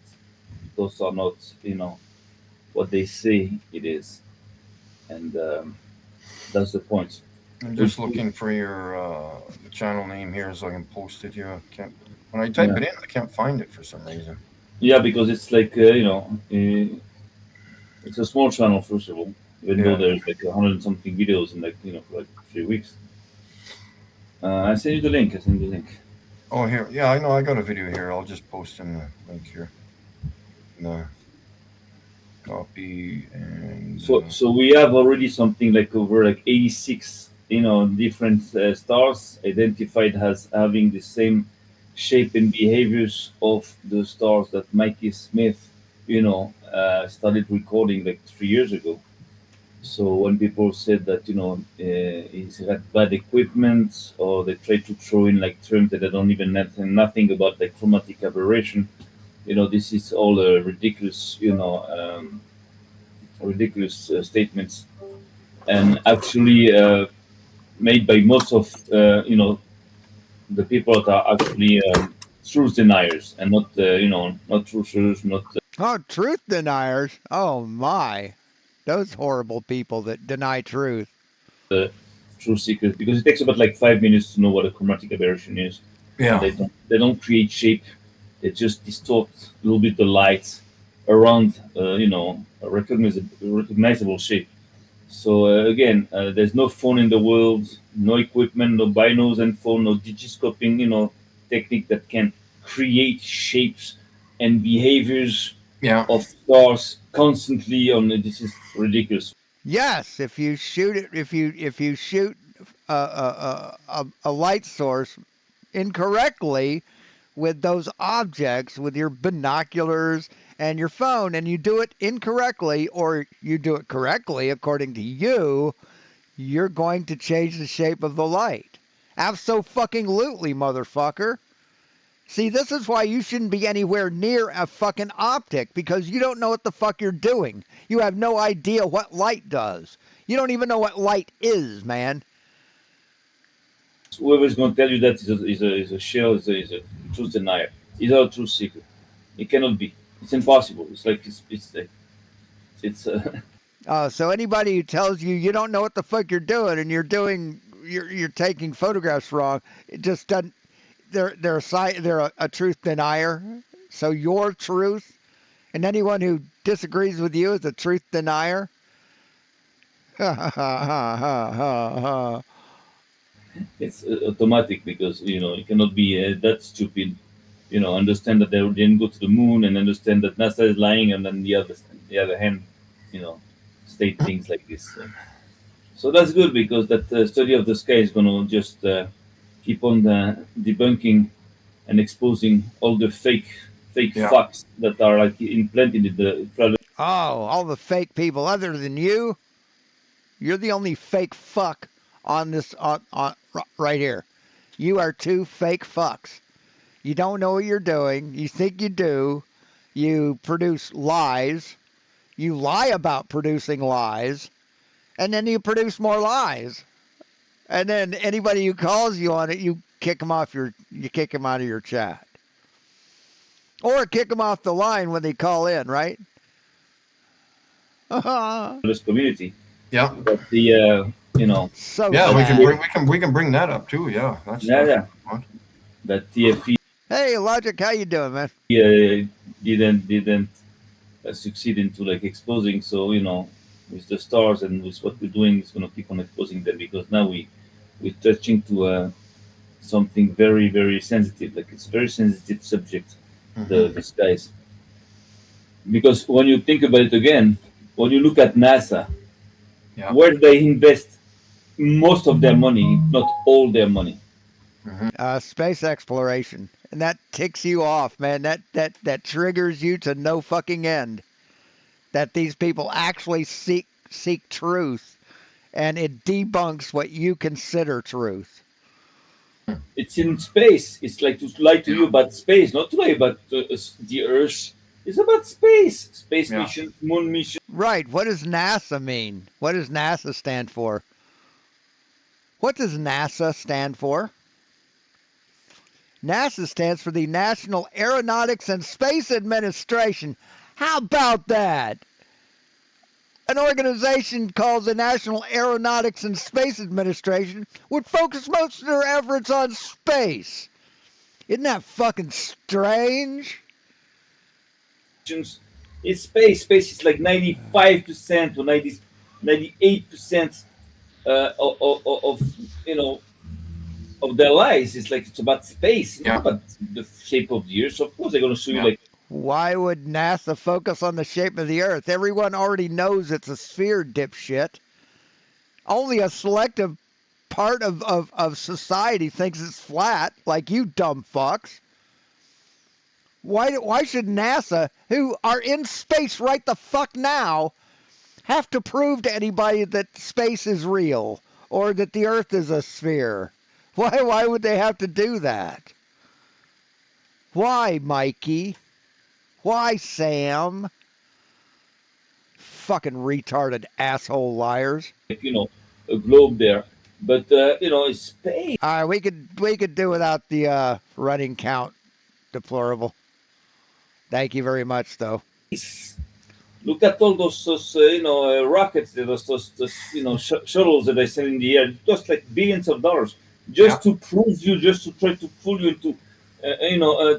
those are not, what they say it is, and that's the point. I'm We, just looking for your the channel name here so I can post it here. I can't when I type yeah, it in, I can't find it for some reason. yeah, because it's like it's a small channel first of all, even though Yeah. there's like 100 and something videos in like for like 3 weeks. I send you the link. I send you the link. Oh, here. Yeah, I know. I got a video here. I'll just post in the link here. No copy and So we have already something like over like 86, different stars identified as having the same shape and behaviors of the stars that Mikey Smith, started recording like 3 years ago. So when people said that he's had bad equipment, or they try to throw in like terms that they don't even know nothing about, like chromatic aberration, this is all ridiculous, ridiculous statements, and actually made by most of the people that are actually truth deniers, and not not truthers, not Oh, truth deniers. Oh my, those horrible people that deny truth. truth seekers, because it takes about like 5 minutes to know what a chromatic aberration is, and yeah, they don't create shape. They just distort a little bit the light around a recognizable shape. So again, there's no phone in the world, no equipment, no binos and phone, no digiscoping, technique that can create shapes and behaviors yeah, of stars constantly. On this is ridiculous. Yes, if you shoot it, if you shoot a light source incorrectly with those objects with your binoculars and your phone, and you do it incorrectly, or you do it correctly according to you, you're going to change the shape of the light. Abso-fucking-lutely, motherfucker. See, this is why you shouldn't be anywhere near a fucking optic, because you don't know what the fuck you're doing. You have no idea what light does. You don't even know what light is, man. Whoever is going to tell you that is a shell, is a truth denier. He's not a truth seeker. It cannot be. It's impossible. It's like it's like it's So anybody who tells you you don't know what the fuck you're doing and you're taking photographs wrong, it just doesn't. They're a truth denier. So your truth, and anyone who disagrees with you is a truth denier. Ha ha ha ha ha ha. it's automatic because you cannot be that stupid. Understand that they didn't go to the moon and understand that NASA is lying, and then the other hand, you know, state things like this. So that's good because that study of the sky is going to just keep on debunking and exposing all the fake Yeah. facts that are like implanted in the flood. Oh, all the fake people other than you. You're the only fake fuck on this right here. You are two fake fucks. You don't know what you're doing. You think you do. You produce lies. You lie about producing lies, and then you produce more lies. And then anybody who calls you on it, you kick them out of your chat, or kick them off the line when they call in, right? This community. Yeah. But the So Yeah, we can sad. bring we can bring that up too. Yeah, that's yeah, yeah, fun. that TFE Hey, Logic, how you doing, man? didn't succeed into like exposing. So with the stars and with what we're doing, it's gonna keep on exposing them because now we're touching to something very very sensitive. Like it's a very sensitive subject, the skies. Because when you think about it again, when you look at NASA, Yeah. where they invest most of their money, if not all their money. Space exploration, and that ticks you off, man. That triggers you to no fucking end. That these people actually seek truth, and it debunks what you consider truth. It's in space. It's like to lie to you about space, not to lie about the Earth. It's about space, space Yeah. missions, moon missions. Right? What does NASA mean? What does NASA stand for? What does NASA stand for? NASA stands for the National Aeronautics and Space Administration. How about that? An organization called the National Aeronautics and Space Administration would focus most of their efforts on space. Isn't that fucking strange? It's space. Space is like 95% or 98% of of their lives. It's like it's about space, not Yeah. about the shape of the Earth. So of course, they're going to show you Yeah. like Why would NASA focus on the shape of the Earth? Everyone already knows it's a sphere, dipshit. Only a selective part of society thinks it's flat, like you dumb fucks. Why should NASA, who are in space right the fuck now, have to prove to anybody that space is real or that the Earth is a sphere? Why would they have to do that? Why, Mikey? Why, Sam? Fucking retarded asshole liars. a globe there, but it's space. All right, we could do without the running count, deplorable. Thank you very much, though. Look at all those rockets, those shuttles that they send in the air. It cost like billions of dollars Yeah. just to prove you, just to try to fool you into,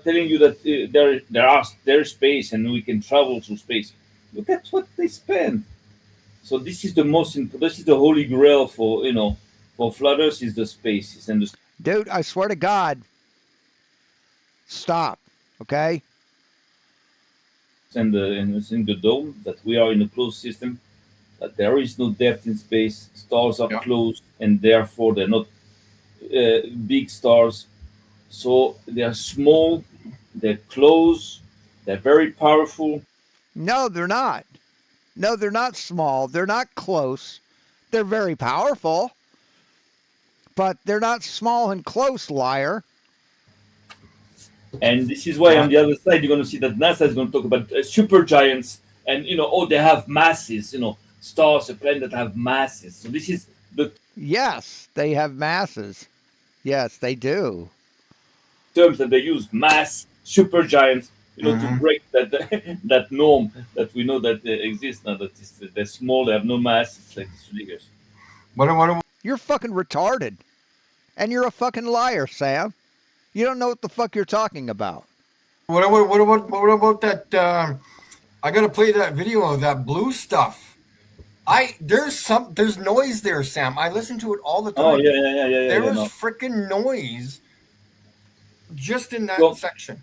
telling you that there's space and we can travel through space. Look at what they spend. So this is the this is the holy grail for flooders is the space and the Dude, I swear to God, stop, okay? in the dome that we are in a closed system. That there is no depth in space. Stars are Yeah. closed, and therefore they're not big stars. So they are small, they're close, they're very powerful. No, they're not. No, they're not small. They're not close. They're very powerful, but they're not small and close, liar. And this is why Yeah. on the other side, you're going to see that NASA is going to talk about super giants and, oh, they have masses, stars, a planet that have masses. So this is the Yes, they have masses. Yes, they do. terms that they use mass, super giants, to Mhm. break that that norm that we know that exists now. That is, they're small, they have no mass. It's like it's ridiculous. What You're fucking retarded. And you're a fucking liar, Sam. You don't know what the fuck you're talking about. what about that? I gotta play that video of that blue stuff. There's noise there, Sam. I listen to it all the Oh time. yeah. There is No. freaking noise just in that So section.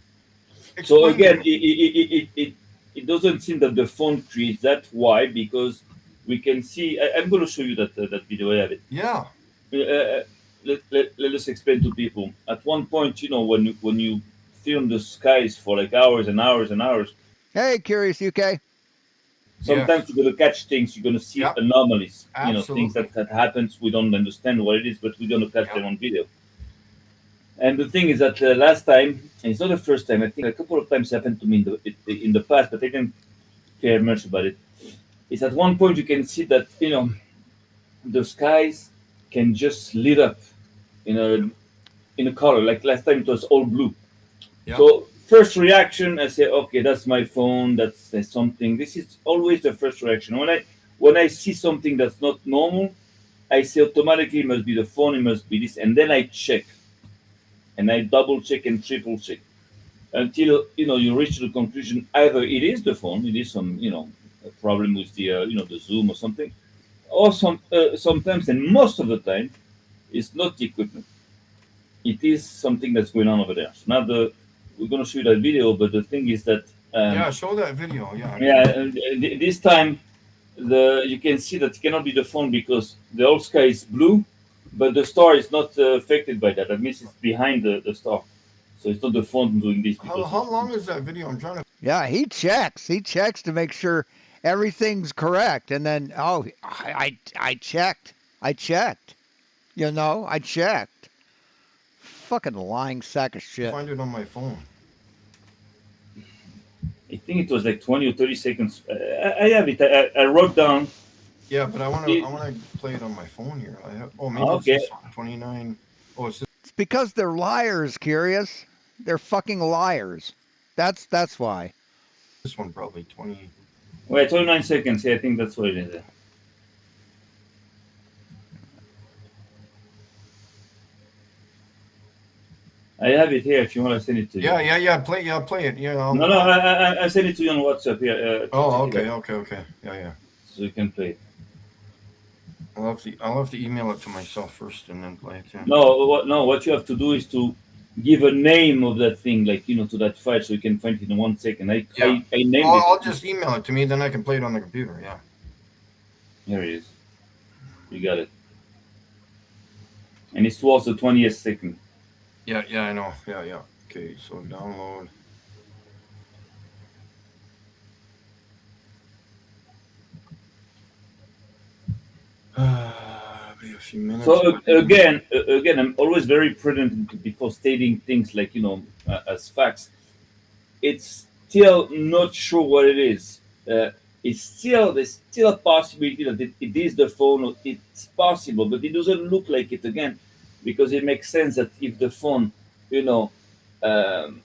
so Explain that. again, it doesn't seem that the phone creates that. Why? Because we can see. I'm going to show you that video. I have it. Yeah. Let us explain to people. At one point, when you film the skies for like hours and hours and hours, Hey, Curious UK. Yes. sometimes you're going to catch things. You're going to see Yep. anomalies. Things Absolutely. that happens. We don't understand what it is, but we're going to catch Yep. them on video. And the thing is that last time, and it's not the first time. I think a couple of times happened to me in the past, but I didn't care much about it. Is at one point you can see that the skies can just lit up in a color. Like last time it was all blue. Yep. So first reaction, I say, okay, that's my phone. That's something. This is always the first reaction. When I see something that's not normal, I say automatically it must be the phone. It must be this, and then I check and I double check and triple check until you reach the conclusion either it is the phone, it is some a problem with the zoom or something, or sometimes and most of the time it's not the equipment. It is something that's going on over there. So now we're going to show you that video, but the thing is that Yeah. Show that video. Yeah. yeah, this time you can see that it cannot be the phone because the whole sky is blue, but the star is not affected by that. That means it's behind the star. So it's not the phone doing this How, because how long is that video? I'm trying to. Yeah, he checks. He checks to make sure everything's correct. And then, oh, I checked. I checked. I checked. Fucking lying sack of shit. Find it on my phone. I think it was like 20 or 30 seconds. I have it. I wrote down. Yeah, but I want to play it on my phone here. I have. Oh, maybe it's Okay. this one. 29. Oh, it's It's because they're liars, Curious. They're fucking liars. That's why. this one probably 20. Wait, 29 seconds. Yeah, I think that's what it is. I have it here if you want to send it to you. Yeah. Play it. Yeah. No, I send it to you on WhatsApp here. Oh, check it okay. out Yeah. So you can play it. I'll have to email it to myself first and then play it. Yeah. No, what you have to do is to give a name of that thing, like to that file, so you can find it in 1 second. I named it. I'll just email it to me, then I can play it on the computer. Yeah. Here it is. You got it. And it's towards the 20th second. Yeah. I know. Yeah. Okay. So download. Be a few minutes. So again, I'm always very prudent before stating things like as facts. It's still not sure what it is. There's still a possibility that it is the phone. Or it's possible, but it doesn't look like it again, because it makes sense that if the phone, um,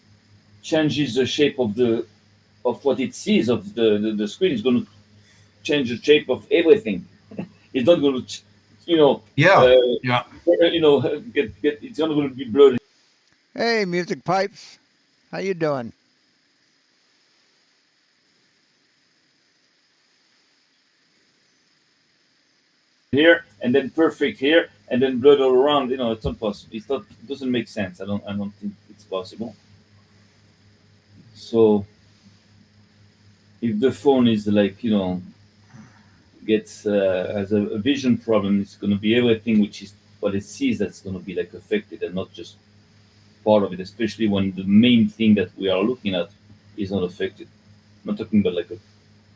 changes the shape of what it sees of the screen, it's going to change the shape of everything. It's not going to, Yeah. it's not going to be blurred. Hey, Music Pipes. How you doing? Here and then perfect here and then blurred all around. It's not possible. It doesn't make sense. I don't think it's possible. So if the phone is like gets has a vision problem, it's going to be everything which is what it sees that's going to be like affected, and not just part of it, especially when the main thing that we are looking at is not affected. I'm not talking about like a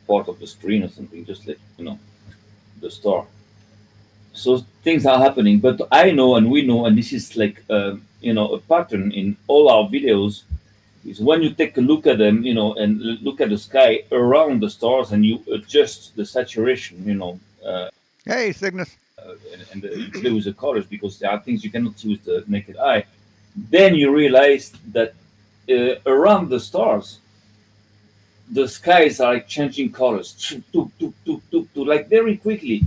part of the screen or something, just like the star. So things are happening, but I know and we know, and this is like a pattern in all our videos, is when you take a look at them, and look at the sky around the stars, and you adjust the saturation, Hey, Cygnus. and you play with the colors, because there are things you cannot see with the naked eye. Then you realize that around the stars, the skies are like changing colors, like very quickly.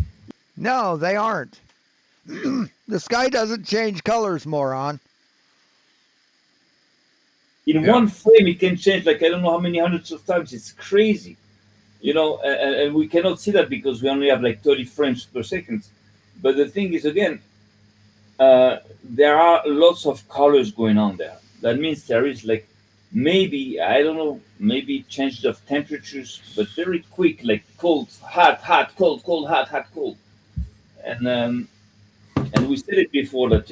No, they aren't. The sky doesn't change colors, moron. In Yeah. one frame, it can change like I don't know how many hundreds of times. It's crazy. and we cannot see that because we only have like 30 frames per second. But the thing is, again, there are lots of colors going on there. That means there is like maybe, I don't know, maybe changes of temperatures, but very quick, like cold, hot, hot, cold, cold, hot, hot, cold. And we said it before that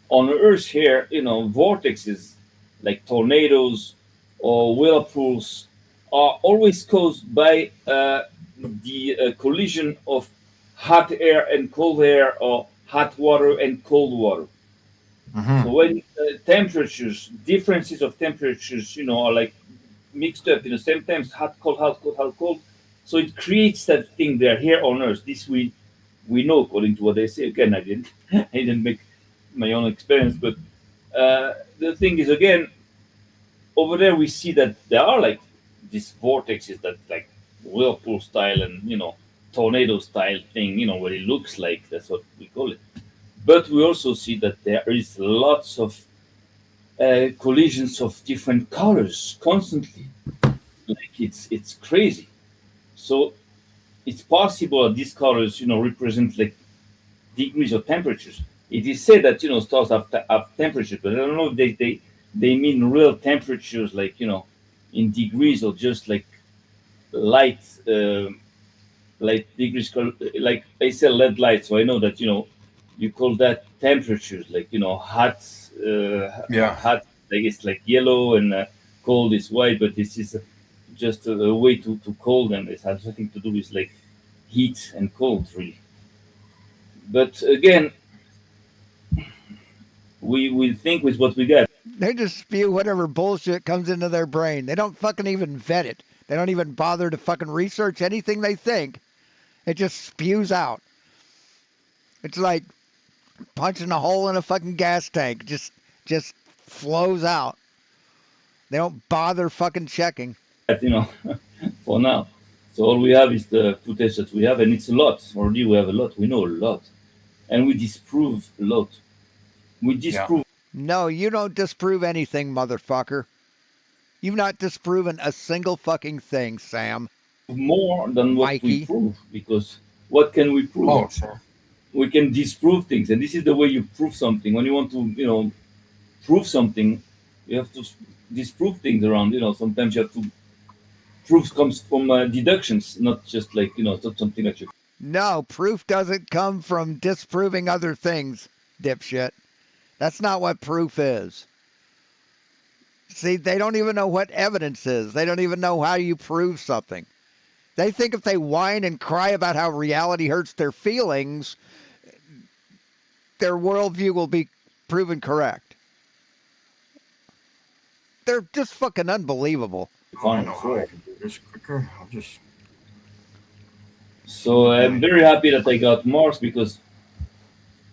on Earth here, vortexes like tornadoes or whirlpools are always caused by the collision of hot air and cold air, or hot water and cold water. So Mm-hmm. when temperatures, differences of temperatures, are like mixed up in the same times, hot, cold, hot, cold, hot, cold. So it creates that thing there here on Earth. This we know according to what they say. Again, I didn't I didn't make my own experience, but the thing is, again, over there we see that there are like these vortexes that like whirlpool style and tornado style thing. What it looks like. That's what we call it. But we also see that there is lots of collisions of different colors constantly. Like it's crazy. So it's possible that these colors, represent like degrees of temperatures. It is said that stars have temperatures, but I don't know if they mean real temperatures, like in degrees, or just like light light degrees. Like I say, LED light, so I know that you call that temperatures, like hot, Yeah. hot. Like it's like yellow, and cold is white, but this is just a way to call them. It has nothing to do with like heat and cold, really. But again, we think with what we got. They just spew whatever bullshit comes into their brain. They don't fucking even vet it. They don't even bother to fucking research anything they think. It just spews out. It's like punching a hole in a fucking gas tank. Just flows out. They don't bother fucking checking. For now. So all we have is the footage that we have, and it's a lot. Already we have a lot. We know a lot, and we disprove a lot. We Yeah. disprove No, you don't disprove anything, motherfucker. You've not disproven a single fucking thing, Sam. more than what we Mikey. prove, because what can we prove? Oh, sure. We can disprove things, and this is the way you prove something. When you want to, prove something, you have to disprove things around. Sometimes you have to proof comes from deductions, not just like it's not something that you. No, proof doesn't come from disproving other things, dipshit. That's not what proof is. See, they don't even know what evidence is. They don't even know how you prove something. They think if they whine and cry about how reality hurts their feelings, their worldview will be proven correct. They're just fucking unbelievable. I don't Fine, know how I so can do this quicker. I'll just so keep I'm doing. very happy that I got Mars, because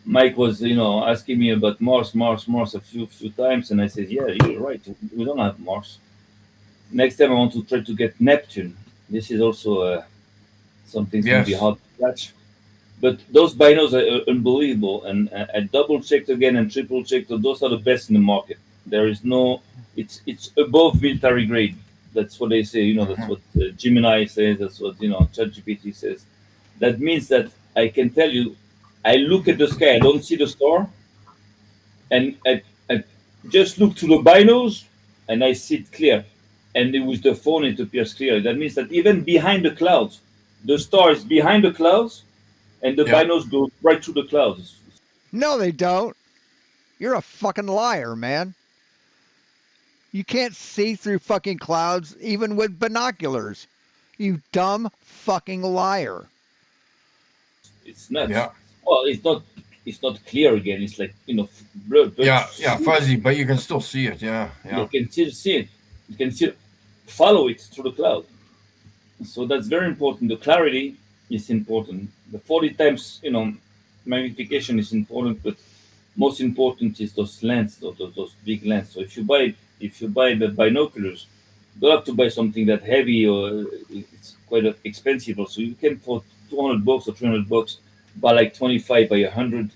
Mike was, asking me about Mars a few times, and I said, yeah, you're right. We don't have Mars. Next time I want to try to get Neptune. This is also something's going to be Yes. hard to catch. But those binos are unbelievable, and I double checked again and triple checked. So those are the best in the market. There is no, it's above military grade. That's what they say. That's Mm-hmm. what Gemini says. That's what ChatGPT says. That means that I can tell you, I look at the sky, I don't see the star, and I just look to the binos, and I see it clear. And with the phone, it appears clear. That means that even behind the clouds, the star is behind the clouds, and the Yeah. binos go right through the clouds. No, they don't. You're a fucking liar, man. You can't see through fucking clouds even with binoculars. You dumb fucking liar. It's nuts. Yeah. Well, it's not. It's not clear again. It's like blurred, but Yeah. Yeah. Fuzzy, but you can still see it. Yeah. you Yeah. can still see it. You can still follow it through the cloud. So that's very important. The clarity is important. The 40 times, magnification is important, but most important is those lens, those big lens. So if you buy the binoculars, you don't have to buy something that heavy, or it's quite expensive. So you can, for 200 bucks or 300 bucks, buy like 25 by 100.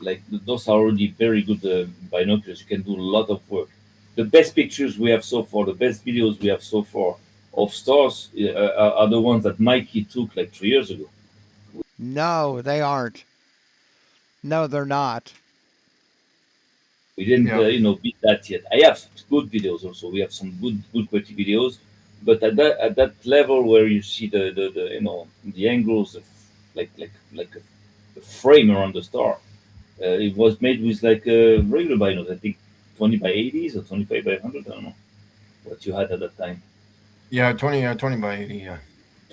Like those are already very good binoculars. You can do a lot of work. The best pictures we have so far, the best videos we have so far, of stars are the ones that Mikey took like 3 years ago. No, they aren't. No, they're not. We didn't, Yeah. beat that yet. I have good videos also. We have some good quality videos, but at that level where you see the angles of a frame around the star, it was made with like regular binos. I think 20 by 80s or 25 by 100. I don't know what you had at that time. Yeah, 20 by 80. Yeah.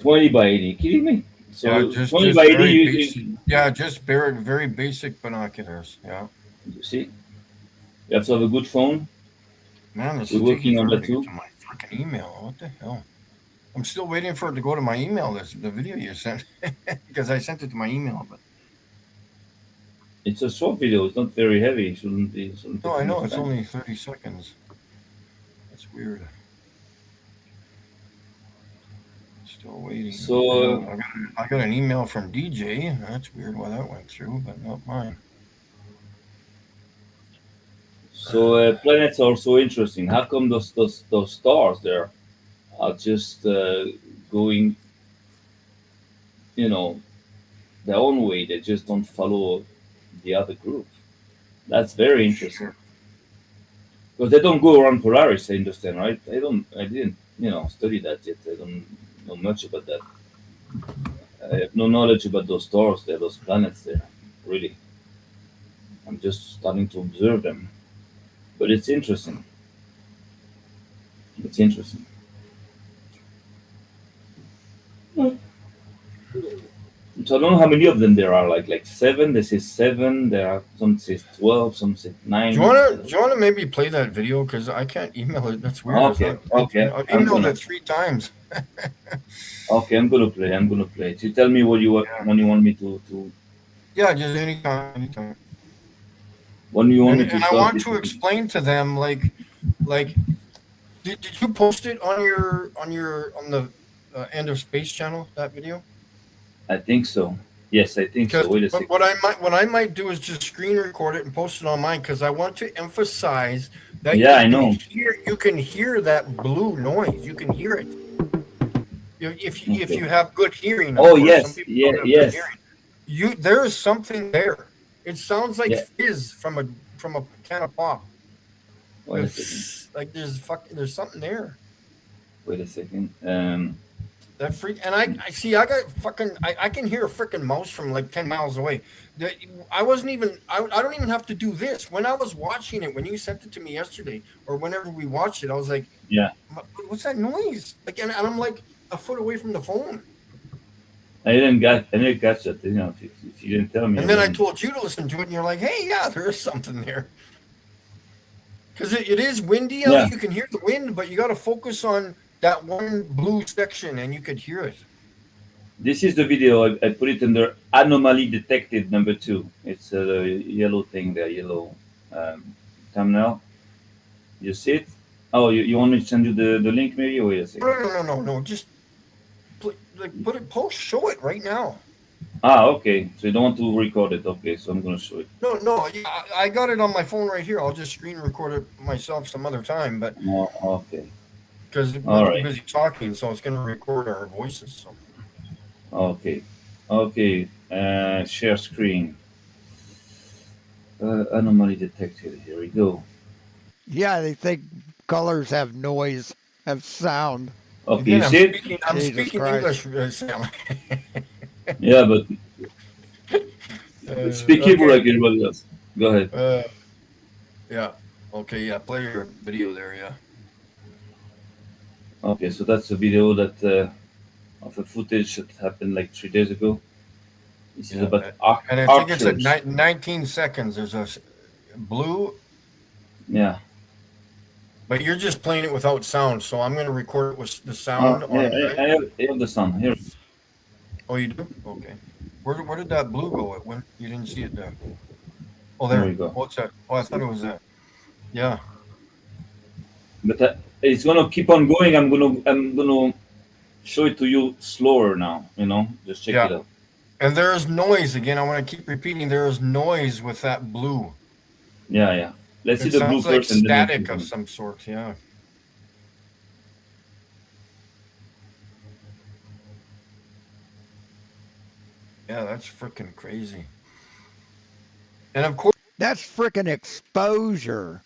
20 by 80. Kidding me? Yeah, So just 20 just by 80. very You, basic. you, Yeah, just very basic binoculars. Yeah. you see, you have to have a good phone. Man, this We're is taking working on forever that to get too. to my fucking email. What the hell? I'm still waiting for it to go to my email. This the video you sent because I sent it to my email, but It's a short video. It's not very heavy. It shouldn't no, take I too know much it's time. only 30 seconds. That's weird. Still waiting. Yeah, So I got an email from DJ. That's weird why that went through, but not mine. planets are so interesting. How come those stars there are just going, you know, their own way? They just don't follow the other group. That's very interesting Sure. because they don't go around Polaris. I understand, right? I didn't, study that yet. I don't know much about that. I have no knowledge about those stars there, those planets there. Really, I'm just starting to observe them. But it's interesting. It's interesting. So I don't know how many of them there are. Like seven. They say seven. There are some says 12. Some say Do you 9. wanna do you wanna maybe play that video? Because I can't email it. That's weird. It's Okay, not. okay. I've I'm emailed gonna. it 3 times. Okay, I'm gonna play. I'm gonna play. So you tell me what you want Yeah. when you want me to Yeah, just anytime, anytime. when you want And me to and I start want this. to explain to them like did you post it on the end of space channel that video? I think so. Yes, I think Because so. Wait a but second. what I might do is just screen record it and post it on mine because I want to emphasize that Yeah, I know. you can hear that blue noise. You can hear it. If Okay. you have good hearing, of Oh course. Some yes, people yeah, don't have good yes, hearing. There is something there. It sounds like yeah. fizz from a can of pop. Wait a second. Like there's something there. Wait a second. That freak and I see I got fucking I can hear a freaking mouse from like 10 miles away. The, I wasn't even I don't even have to do this. When I was watching it, when you sent it to me yesterday or whenever we watched it, I was like, Yeah, What's that noise?" Like and I'm like a foot away from the phone. I didn't catch that. If you didn't tell me, I And then I wouldn't. told you to listen to it, and you're like, "Hey, yeah, there is something there." Because it is windy out. Yeah, You can hear the wind, but you got to focus on that one blue section, and you could hear it. this is the video. I put it under anomaly detected number two. It's a yellow thing there, yellow um, thumbnail. You see it? Oh, you want me to send you the link maybe? Wait a second. No. Just put it, post, show it right now. Ah, okay. So you don't want to record it. Okay, so I'm gonna show it. No, yeah, I got it on my phone right here. I'll just screen record it myself some other time, but Oh, okay. because All we're too right. busy talking, so it's going to record our voices. So Okay. Okay. Share screen. Anomaly detected. Here we go. Yeah, they think colors have noise, have sound. Okay, you again, see it? I'm Jesus speaking Christ. English, Sam. Yeah, but speak Hebrew Okay. like everybody else. Go ahead. Yeah. Okay. Yeah. Play your video there. Yeah. Okay, so that's a video that of a footage that happened like 3 days ago. This is Yeah. about And I think it's at archers. 19 seconds. There's a blue, Yeah. but you're just playing it without sound. So I'm going to record it with the Oh, sound yeah. on mine. I have the sound here. Oh, you do? Okay. Where did that blue go? It went. You didn't see it there. Oh, There we there. go. What's that? Oh, I thought it was that. Yeah. But it's gonna keep on going. I'm gonna show it to you slower now. Just check Yeah. it out. And there is noise again. I want to keep repeating. There is noise with that blue. Yeah, yeah. Let's see It the blue sounds like first, and then we'll static keep of on. some sort. Yeah. Yeah, that's freaking crazy. And of That's freaking exposure.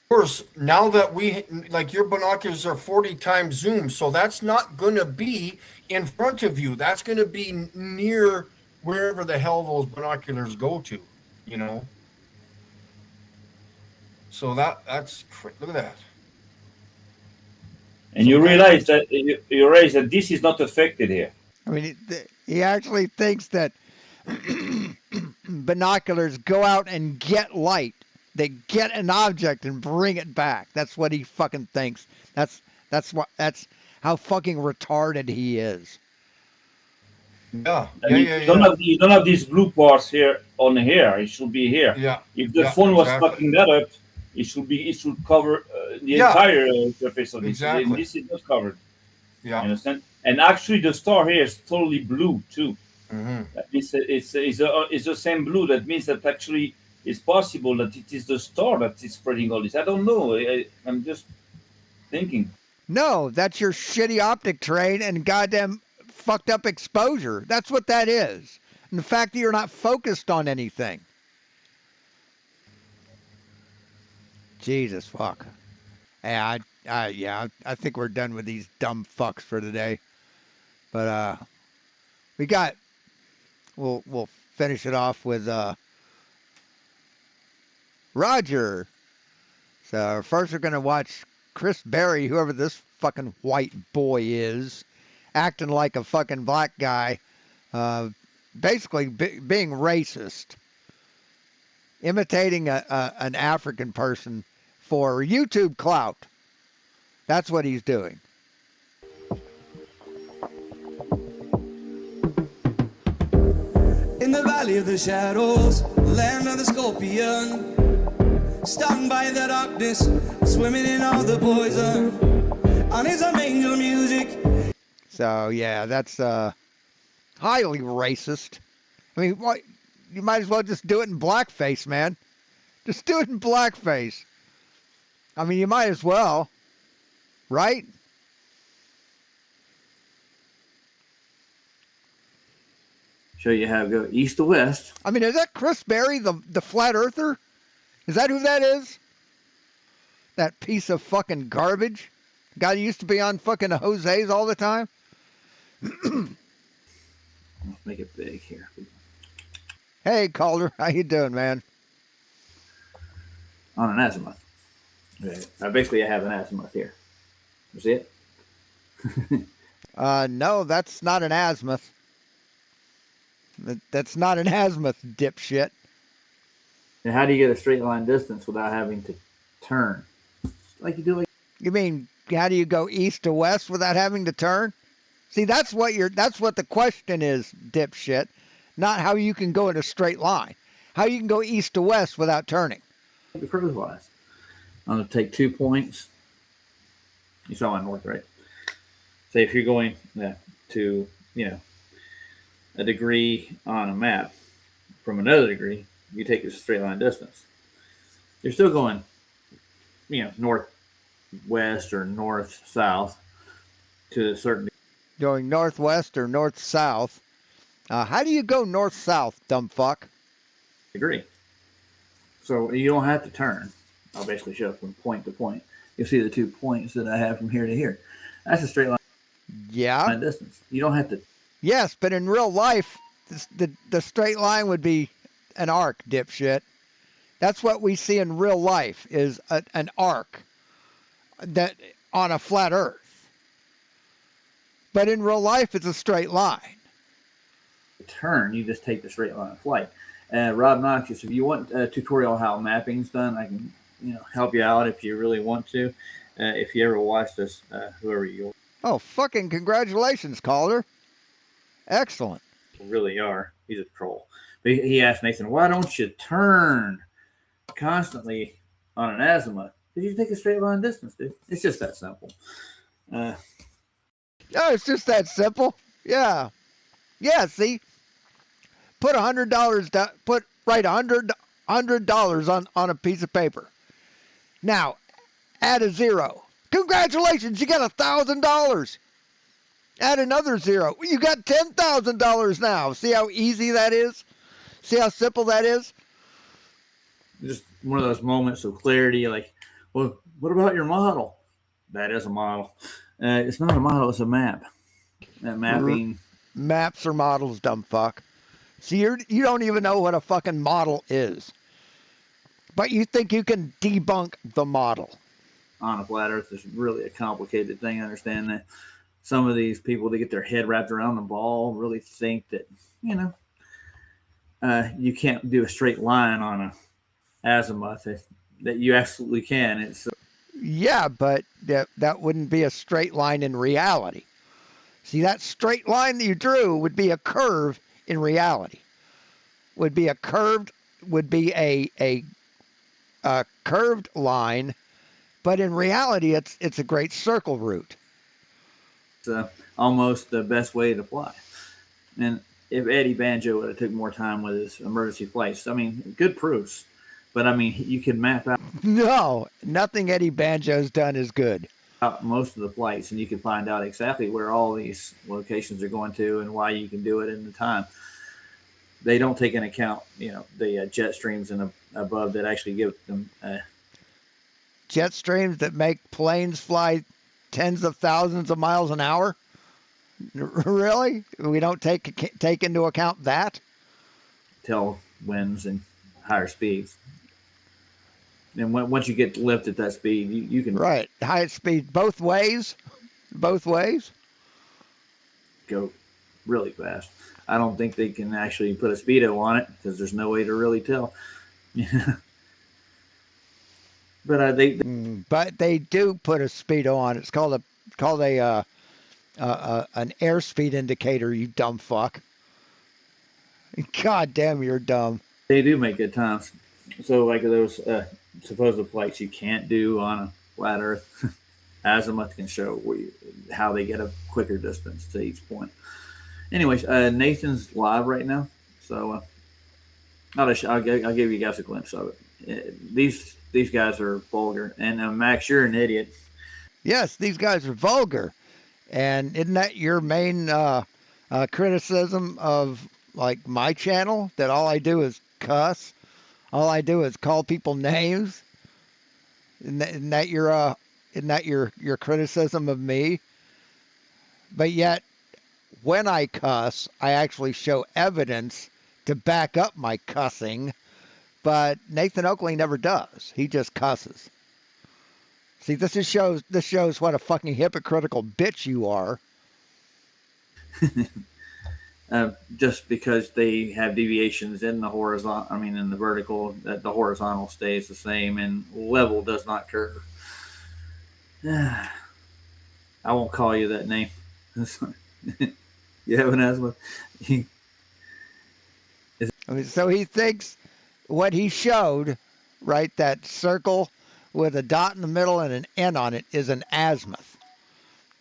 course, now that we like your binoculars are 40 times zoom, so that's not going to be in front of you. That's going to be near wherever the hell those binoculars go to, you know. So look at that. And So you kind of realize that you realize that this is not affected here. I mean, he actually thinks that binoculars go out and get light. They get an object and bring it back. That's what he fucking thinks. That's how fucking retarded he is. yeah, I yeah, mean, yeah, yeah, you don't have these blue parts here on here. It should be here. yeah, If the yeah, phone was exactly. fucking that up, it should cover the Yeah, entire surface of this. And exactly. this is not covered. You Yeah. understand? And actually, the star here is totally blue too. Hmm. It's the same blue. That means that actually it's possible that it is the star that is spreading all this. I don't know. I'm just thinking. No, that's your shitty optic train and goddamn fucked up exposure. That's what that is. And the fact that you're not focused on anything. Jesus fuck. I think we're done with these dumb fucks for today. But we got we'll finish it off with Roger. So first we're gonna watch Chris Berry, whoever this fucking white boy is, acting like a fucking black guy, basically being racist, imitating an African person for YouTube clout. That's what he's doing. In the valley of the shadows, land of the scorpion, stung by the darkness, swimming in all the poison, on his angel music. So yeah, that's highly racist. I mean, what? You might as well just do it in blackface, man. Just do it in blackface. I mean, you might as well, right? Show you how to go east to west. I mean, is that Chris Berry, the flat earther? Is that who that is? That piece of fucking garbage? Guy who used to be on fucking Jose's all the time? Let's make it big here. Hey, Calder, how you doing, man? On an azimuth. Okay. Basically, I have an azimuth here. You see it? No, that's not an azimuth. That's not an azimuth, dipshit. And how do you get a straight line distance without having to turn? Like you do like You mean, how do you go east to west without having to turn? See, that's what the question is, dipshit. Not how you can go in a straight line. How you can go east to west without turning. the curve wise. I'm going to take 2 points. You saw my north, right? Say if you're going to, a degree on a map from another degree, you take a straight line distance. You're still going, northwest or north south to a certain Going northwest or north-south. How do you go north-south, dumb fuck? degree. So you don't have to turn. I'll basically show from point to point. You'll see the 2 points that I have from here to here. That's a straight Yeah. line distance. You don't have to. Yes, but in real life, the straight line would be an arc, dipshit. That's what we see in real life is an arc that on a flat Earth. But in real life, it's a straight line. Turn, you just take the straight line of flight. Rob Noxious, if you want a tutorial how mapping's done, I can help you out if you really want to. If you ever watch this, whoever you Oh, fucking congratulations, Calder. Excellent. really are, he's a troll. But he asked Nathan, why don't you turn constantly on an azimuth? Because you take a straight line distance, dude. It's just that simple. Oh, it's just that simple. Yeah. Yeah, see? Put $100 down, write $100 on a piece of paper. Now, add a zero. Congratulations, you got $1,000. Add another zero. You got $10,000 now. See how easy that is? See how simple that is? Just one of those moments of clarity, like, well, what about your model? That is a model. It's not a model, it's a map. That mapping. Maps are models, dumb fuck. See, you don't even know what a fucking model is. But you think you can debunk the model. On a flat Earth is really a complicated thing. I understand that some of these people that get their head wrapped around the ball really think that, you can't do a straight line on a azimuth. That you absolutely can. It's Yeah, but that wouldn't be a straight line in reality. See, that straight line that you drew would be a curve in reality. Would be a curved line, but in reality it's a great circle route. almost the best way to fly. And if Eddie Banjo would have took more time with his emergency flights, I mean, good proofs. But I mean, you can map No, nothing Eddie Banjo's done is good. out most of the flights, and you can find out exactly where all these locations are going to and why you can do it in the time. They don't take into account, the jet streams and above that actually give them. Jet streams that make planes fly tens of thousands of miles an hour. Really? We don't take into account that? Tell winds and higher speeds. And once you get to lift at that speed, you can Right, high speed both ways. go really fast. I don't think they can actually put a speedo on it because there's no way to really tell. But But they do put a speedo on. It's called an airspeed indicator. You dumb fuck. God damn, you're dumb. they do make good times. So like those supposed flights you can't do on a flat Earth, azimuth can show how they get a quicker distance to each point. Anyways, Nathan's live right now, so I'll give you guys a glimpse of it. These guys are vulgar, and Max, you're an idiot. Yes, these guys are vulgar. And isn't that your main criticism of like my channel? That all I do is cuss, all I do is call people names. Isn't that your criticism of me? But yet, when I cuss, I actually show evidence to back up my cussing. But Nathan Oakley never does. He just cusses. See, this shows what a fucking hypocritical bitch you are. Just because they have deviations in the horizontal, in the vertical, that the horizontal stays the same and level does not curve. I won't call you that name. You have an asthma. So he thinks what he showed, right, that circle with a dot in the middle and an N on it is an azimuth.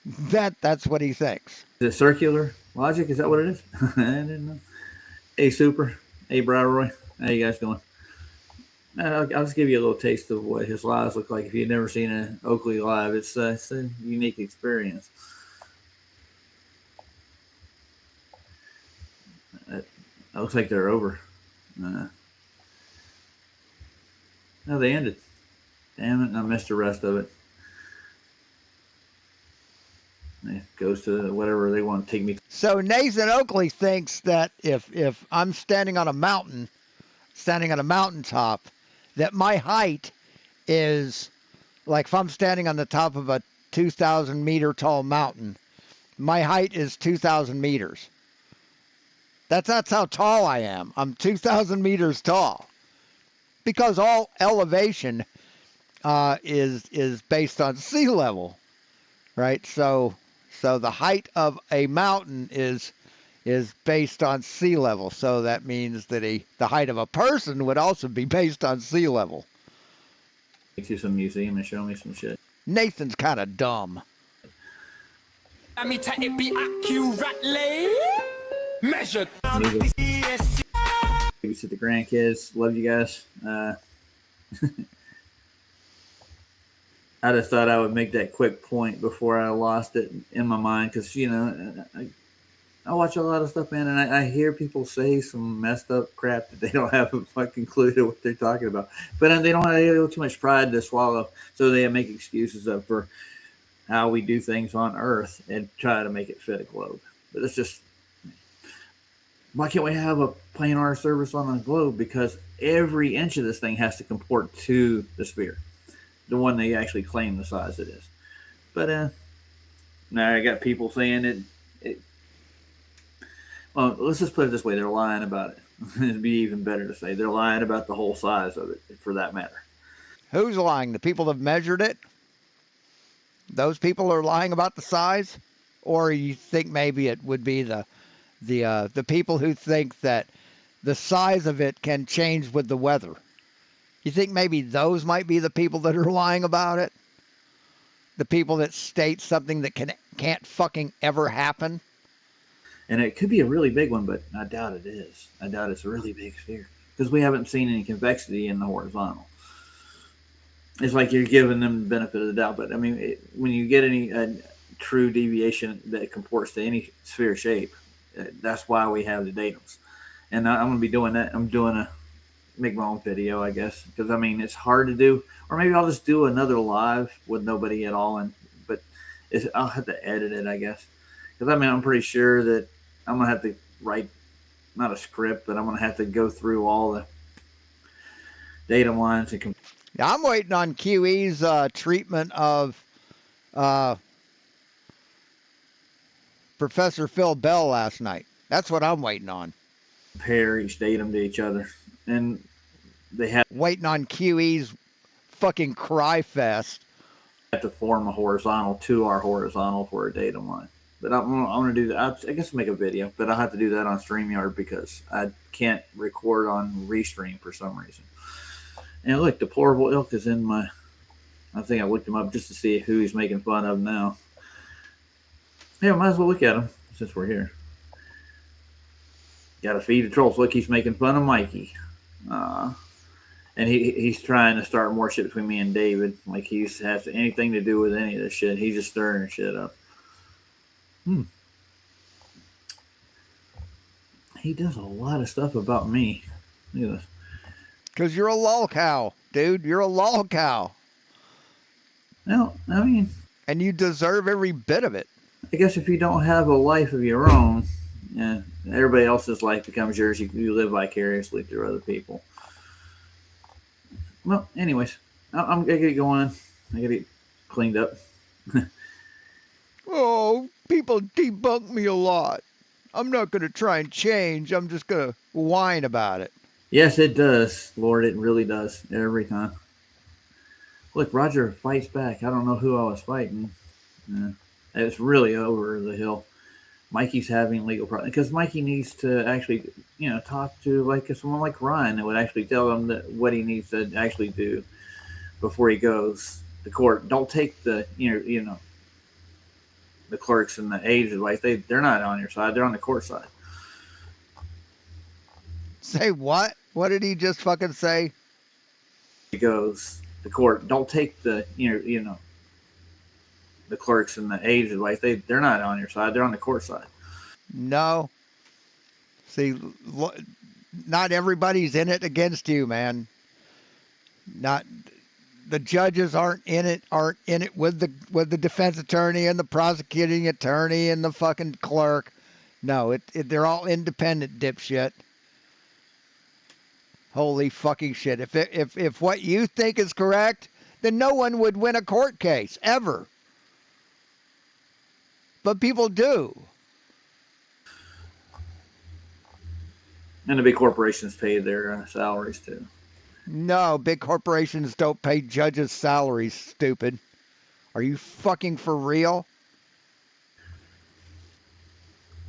That's what he thinks. Is it circular logic? Is that what it is? I didn't know. Hey, Super. Hey, Roy. How you guys doing? I'll just give you a little taste of what his lives look like. If you've never seen an Oakley live, it's a unique experience. It looks like they're over. No, they ended. Damn it, I missed the rest of it. It goes to whatever they want to take me. So Nathan Oakley thinks that if I'm standing on a mountaintop, that my height is like if I'm standing on the top of a 2,000 meter tall mountain, my height is 2,000 meters. That's how tall I am. I'm 2,000 meters tall. Because all elevation is based on sea level, right? So the height of a mountain is based on sea level. So that means that the height of a person would also be based on sea level. Take you to some museum and show me some shit. Nathan's kind of dumb. Let me take it be accurately measured. Babysit the grandkids. Love you guys. I just thought I would make that quick point before I lost it in my mind because I watch a lot of stuff, man, and I hear people say some messed up crap that they don't have a fucking clue to what they're talking about. But they don't have too much pride to swallow, so they make excuses up for how we do things on Earth and try to make it fit a globe. But it's just, why can't we have a plain Earth service on the globe? Because every inch of this thing has to comport to the sphere, the one they actually claim the size it is. But now I got people saying it. Well, let's just put it this way: they're lying about it. It'd be even better to say they're lying about the whole size of it, for that matter. Who's lying? The people that measured it? Those people are lying about the size? Or you think maybe it would be the people who think that the size of it can change with the weather? You think maybe those might be the people that are lying about it? The people that state something that can't fucking ever happen? And it could be a really big one, but I doubt it is. I doubt it's a really big sphere because we haven't seen any convexity in the horizontal. It's like you're giving them the benefit of the doubt, but I mean, when you get any true deviation that comports to any sphere shape, that's why we have the datums. And I'm going to be doing that. I'm doing a make my own video, I guess, because I mean it's hard to do. Or maybe I'll just do another live with nobody at all, but I'll have to edit it, I guess, because I mean I'm pretty sure that I'm gonna have to write not a script, but I'm gonna have to go through all the datum lines and. Now, I'm waiting on QE's treatment of Professor Phil Bell last night. That's what I'm waiting on. Compare each datum to each other, and they have Waiting on QE's fucking cry fest. to form a horizontal to our horizontal for a datum line. But I'm gonna do that. I guess I'll make a video, but I'll have to do that on StreamYard because I can't record on Restream for some reason. And look, Deplorable Ilk is in my. I think I looked him up just to see who he's making fun of now. Yeah, might as well look at him since we're here. Got to feed the trolls. Look, he's making fun of Mikey. And he's trying to start more shit between me and David. Like he has anything to do with any of this shit. He's just stirring shit up. He does a lot of stuff about me. Look at this. Because you're a lol cow, dude. You're a lol cow. Well, I mean, And you deserve every bit of it. I guess if you don't have a life of your own, yeah, everybody else's life becomes yours. You live vicariously through other people. Well, anyways, I'm gonna get going. I gotta get cleaned up. Oh, people debunk me a lot. I'm not going to try and change. I'm just going to whine about it. Yes, it does, Lord. It really does every time. Look, Roger fights back. I don't know who I was fighting. It's really over the hill. Mikey's having legal problems because Mikey needs to actually, talk to like someone like Ryan that would actually tell him that what he needs to actually do before he goes to court. Don't take the the clerks and the aides advice. They're not on your side. They're on the court side. Say what? What did he just fucking say? He goes to court. Don't take the the clerks and the aides advice. They're not on your side. They're on the court side. No. See, not everybody's in it against you, man. Not the judges aren't in it with the defense attorney and the prosecuting attorney and the fucking clerk. No, they're all independent, dipshit. Holy fucking shit. If what you think is correct, then no one would win a court case ever. But people do. And the big corporations pay their salaries too. No, big corporations don't pay judges' salaries, stupid. Are you fucking for real?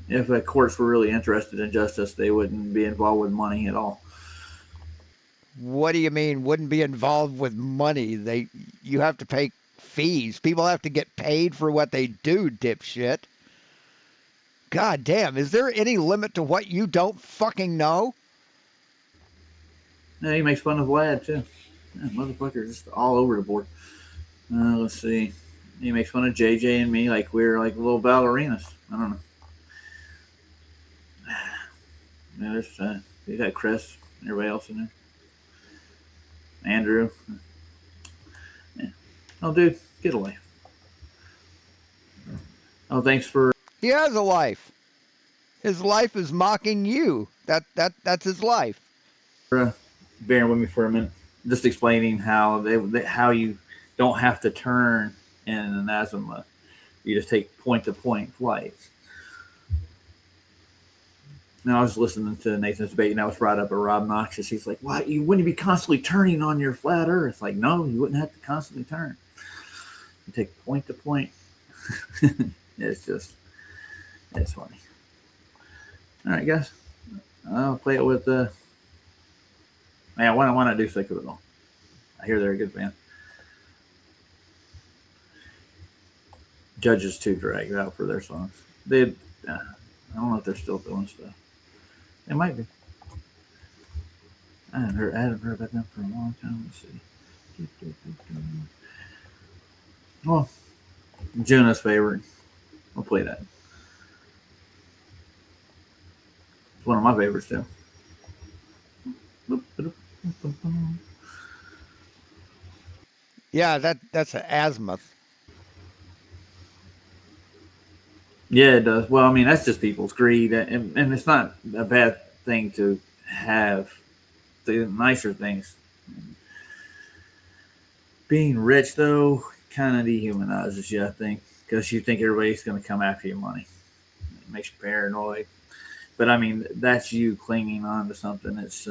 If the courts were really interested in justice, they wouldn't be involved with money at all. What do you mean wouldn't be involved with money? You have to pay fees. People have to get paid for what they do, dipshit. God damn, is there any limit to what you don't fucking know? Yeah, he makes fun of Vlad too. Yeah, motherfucker, just all over the board. Let's see. He makes fun of JJ and me like we're like little ballerinas. I don't know. Yeah, there's you got Chris, everybody else in there. Andrew. Yeah. Oh, dude, get a life. Oh, thanks for He has a life. His life is mocking you. That's his life. bearing with me for a minute. Just explaining how how you don't have to turn in an azimuth. You just take point to point flights. Now I was listening to Nathan's debate, and I was brought up by Rob Noxious. He's like, "Why you wouldn't be constantly turning on your flat Earth?" Like, no, you wouldn't have to constantly turn. You take point to point. It's funny. All right, guys, I'll play it with man. Why not do Sick of It All? I hear they're a good band. Judges too dragged out for their songs. They, I don't know if they're still doing stuff. They might be. I haven't heard about them for a long time. Let's see. Well, Juna's favorite. I'll play that. It's one of my favorites too. Yeah, that's an azimuth. Yeah, it does. Well, I mean, that's just people's greed, and it's not a bad thing to have the nicer things. Being rich, though, kind of dehumanizes you, I think, because you think everybody's going to come after your money. It makes you paranoid. But I mean, that's you clinging on to something that's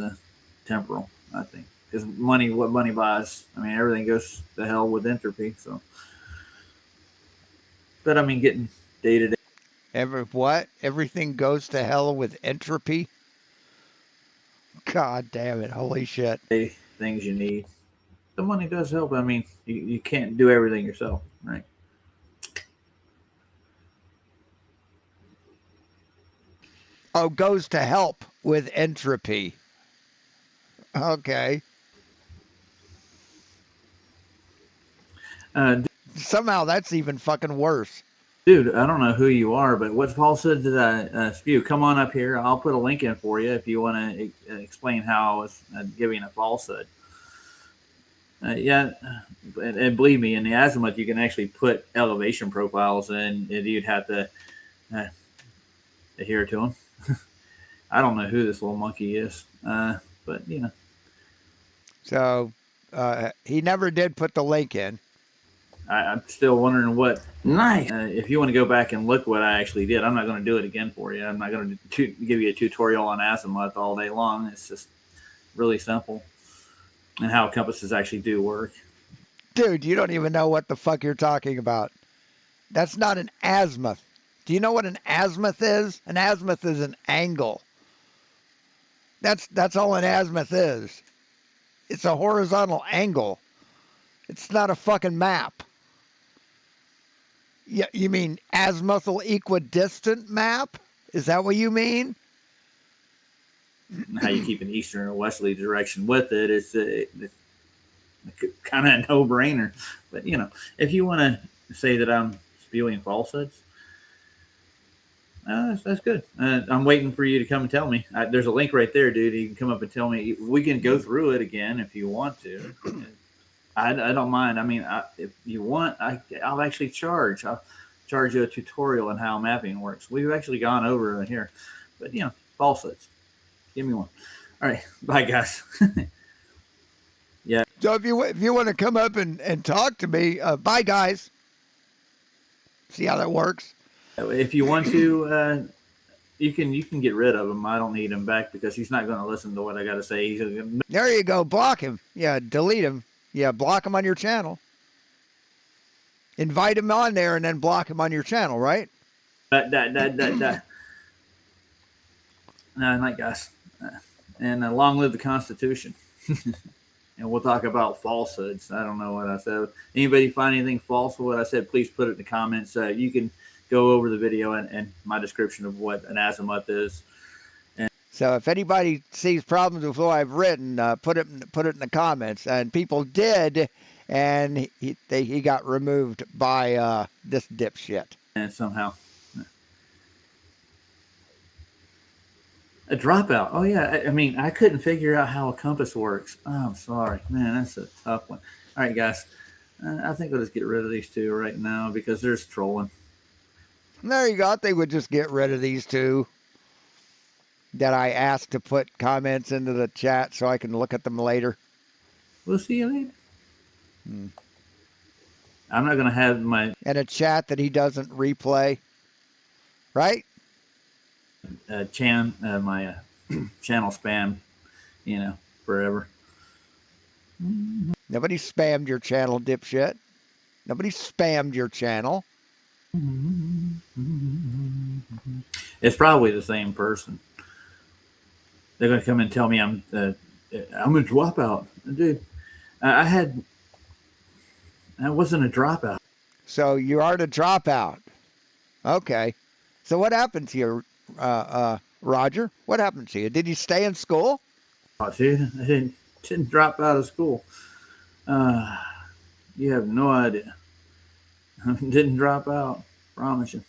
temporal, I think. Because money, what money buys, I mean, everything goes to hell with entropy. So, but I mean, getting day to Everything goes to hell with entropy. God damn it! Holy shit! day things you need, the money does help. I mean, you can't do everything yourself, right? Oh, goes to help with entropy. Okay. Uh, Somehow that's even fucking worse. Dude, I don't know who you are, but what falsehood did I spew? Come on up here. I'll put a link in for you if you want to explain how I was giving a falsehood. Yeah, and believe me, in the azimuth, you can actually put elevation profiles in, and you'd have to adhere to them. I don't know who this little monkey is, but you know. So he never did put the link in. I'm still wondering what. Nice. If you want to go back and look what I actually did, I'm not going to do it again for you. I'm not going to give you a tutorial on azimuth all day long. It's just really simple and how compasses actually do work. Dude, you don't even know what the fuck you're talking about. That's not an azimuth. Do you know what an azimuth is? An azimuth is an angle. That's all an azimuth is. It's a horizontal angle. It's not a fucking map. Yeah, you mean azimuthal equidistant map? Is that what you mean? And how you keep an eastern or westerly direction with it is kind of a no-brainer. But you know, if you want to say that I'm spewing falsehoods, that's good. I'm waiting for you to come and tell me. There's a link right there, dude. You can come up and tell me. We can go through it again if you want to. I don't mind. I mean, if you want, I'll actually charge. I'll charge you a tutorial on how mapping works. We've actually gone over it here. But, you know, falsehoods. Give me one. All right. Bye, guys. Yeah. So if you want to come up and talk to me, bye guys. See how that works? If you want to, you can get rid of him. I don't need him back because he's not going to listen to what I got to say. He's gonna, There you go. Block him. Yeah, delete him. Yeah, block him on your channel. Invite him on there and then block him on your channel, right? No, night, guys. And long live the Constitution. And we'll talk about falsehoods. I don't know what I said. Anybody find anything false with what I said, please put it in the comments. You can go over the video and my description of what an azimuth is. So if anybody sees problems with what I've written, put it in the comments. And people did and he got removed by this dipshit. And somehow a dropout. Oh yeah, I mean, I couldn't figure out how a compass works. Oh, I'm sorry, man. That's a tough one. All right, guys. I think we'll just get rid of these two right now because there's trolling. There you go. I think we'll just get rid of these two that I asked to put comments into the chat so I can look at them later. We'll see you later. I'm not gonna have my And a chat that he doesn't replay, right? my channel spam, forever. Nobody spammed your channel, dipshit. Nobody spammed your channel. It's probably the same person. They're gonna come and tell me I'm a dropout, dude. I wasn't a dropout. So you are the dropout. Okay. So what happened to you, Roger? What happened to you? Did you stay in school? Dude, I didn't drop out of school. You have no idea. Didn't drop out. Promise you.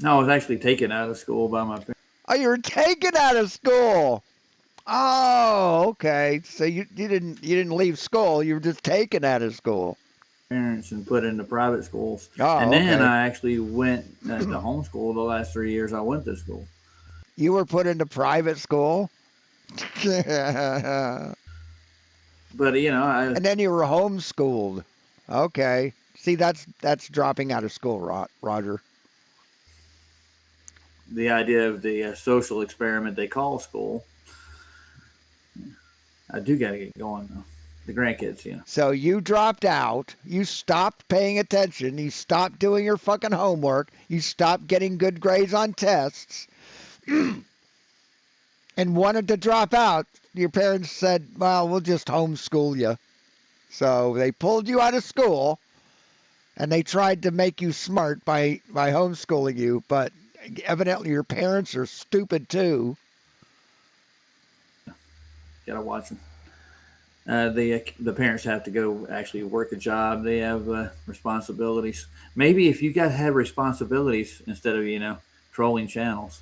No, I was actually taken out of school by my parents. Oh, you were taken out of school. Oh, okay. So you didn't leave school. You were just taken out of school. And put into private schools. Oh, and then okay. I actually went to homeschool the last 3 years I went to school. You were put into private school? But and then you were homeschooled. Okay. See, that's dropping out of school, Roger. The idea of the social experiment they call school. I do got to get going though. The grandkids, So you dropped out. You stopped paying attention. You stopped doing your fucking homework. You stopped getting good grades on tests. And wanted to drop out. Your parents said, well, we'll just homeschool you. So they pulled you out of school. And they tried to make you smart by homeschooling you. But evidently your parents are stupid too. Gotta watch them. The parents have to go actually work a job. They have responsibilities. Maybe if you guys have responsibilities instead of trolling channels.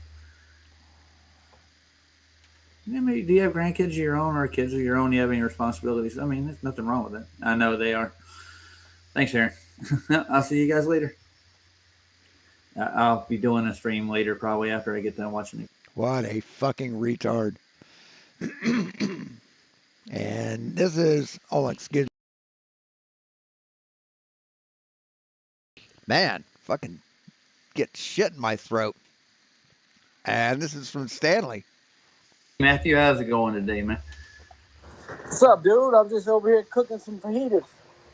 Maybe, do you have grandkids of your own or kids of your own? You have any responsibilities? I mean, there's nothing wrong with that. I know they are. Thanks, Aaron. I'll see you guys later. I'll be doing a stream later, probably after I get done watching it. What a fucking retard. And this is, excuse me. Man, fucking get shit in my throat. And this is from Stanley. Matthew, how's it going today, man? What's up, dude? I'm just over here cooking some fajitas.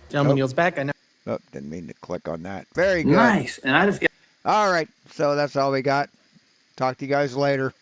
Gentleman yields back. I know. Oh, didn't mean to click on that. Very good. Nice. And I just got. All right. So that's all we got. Talk to you guys later.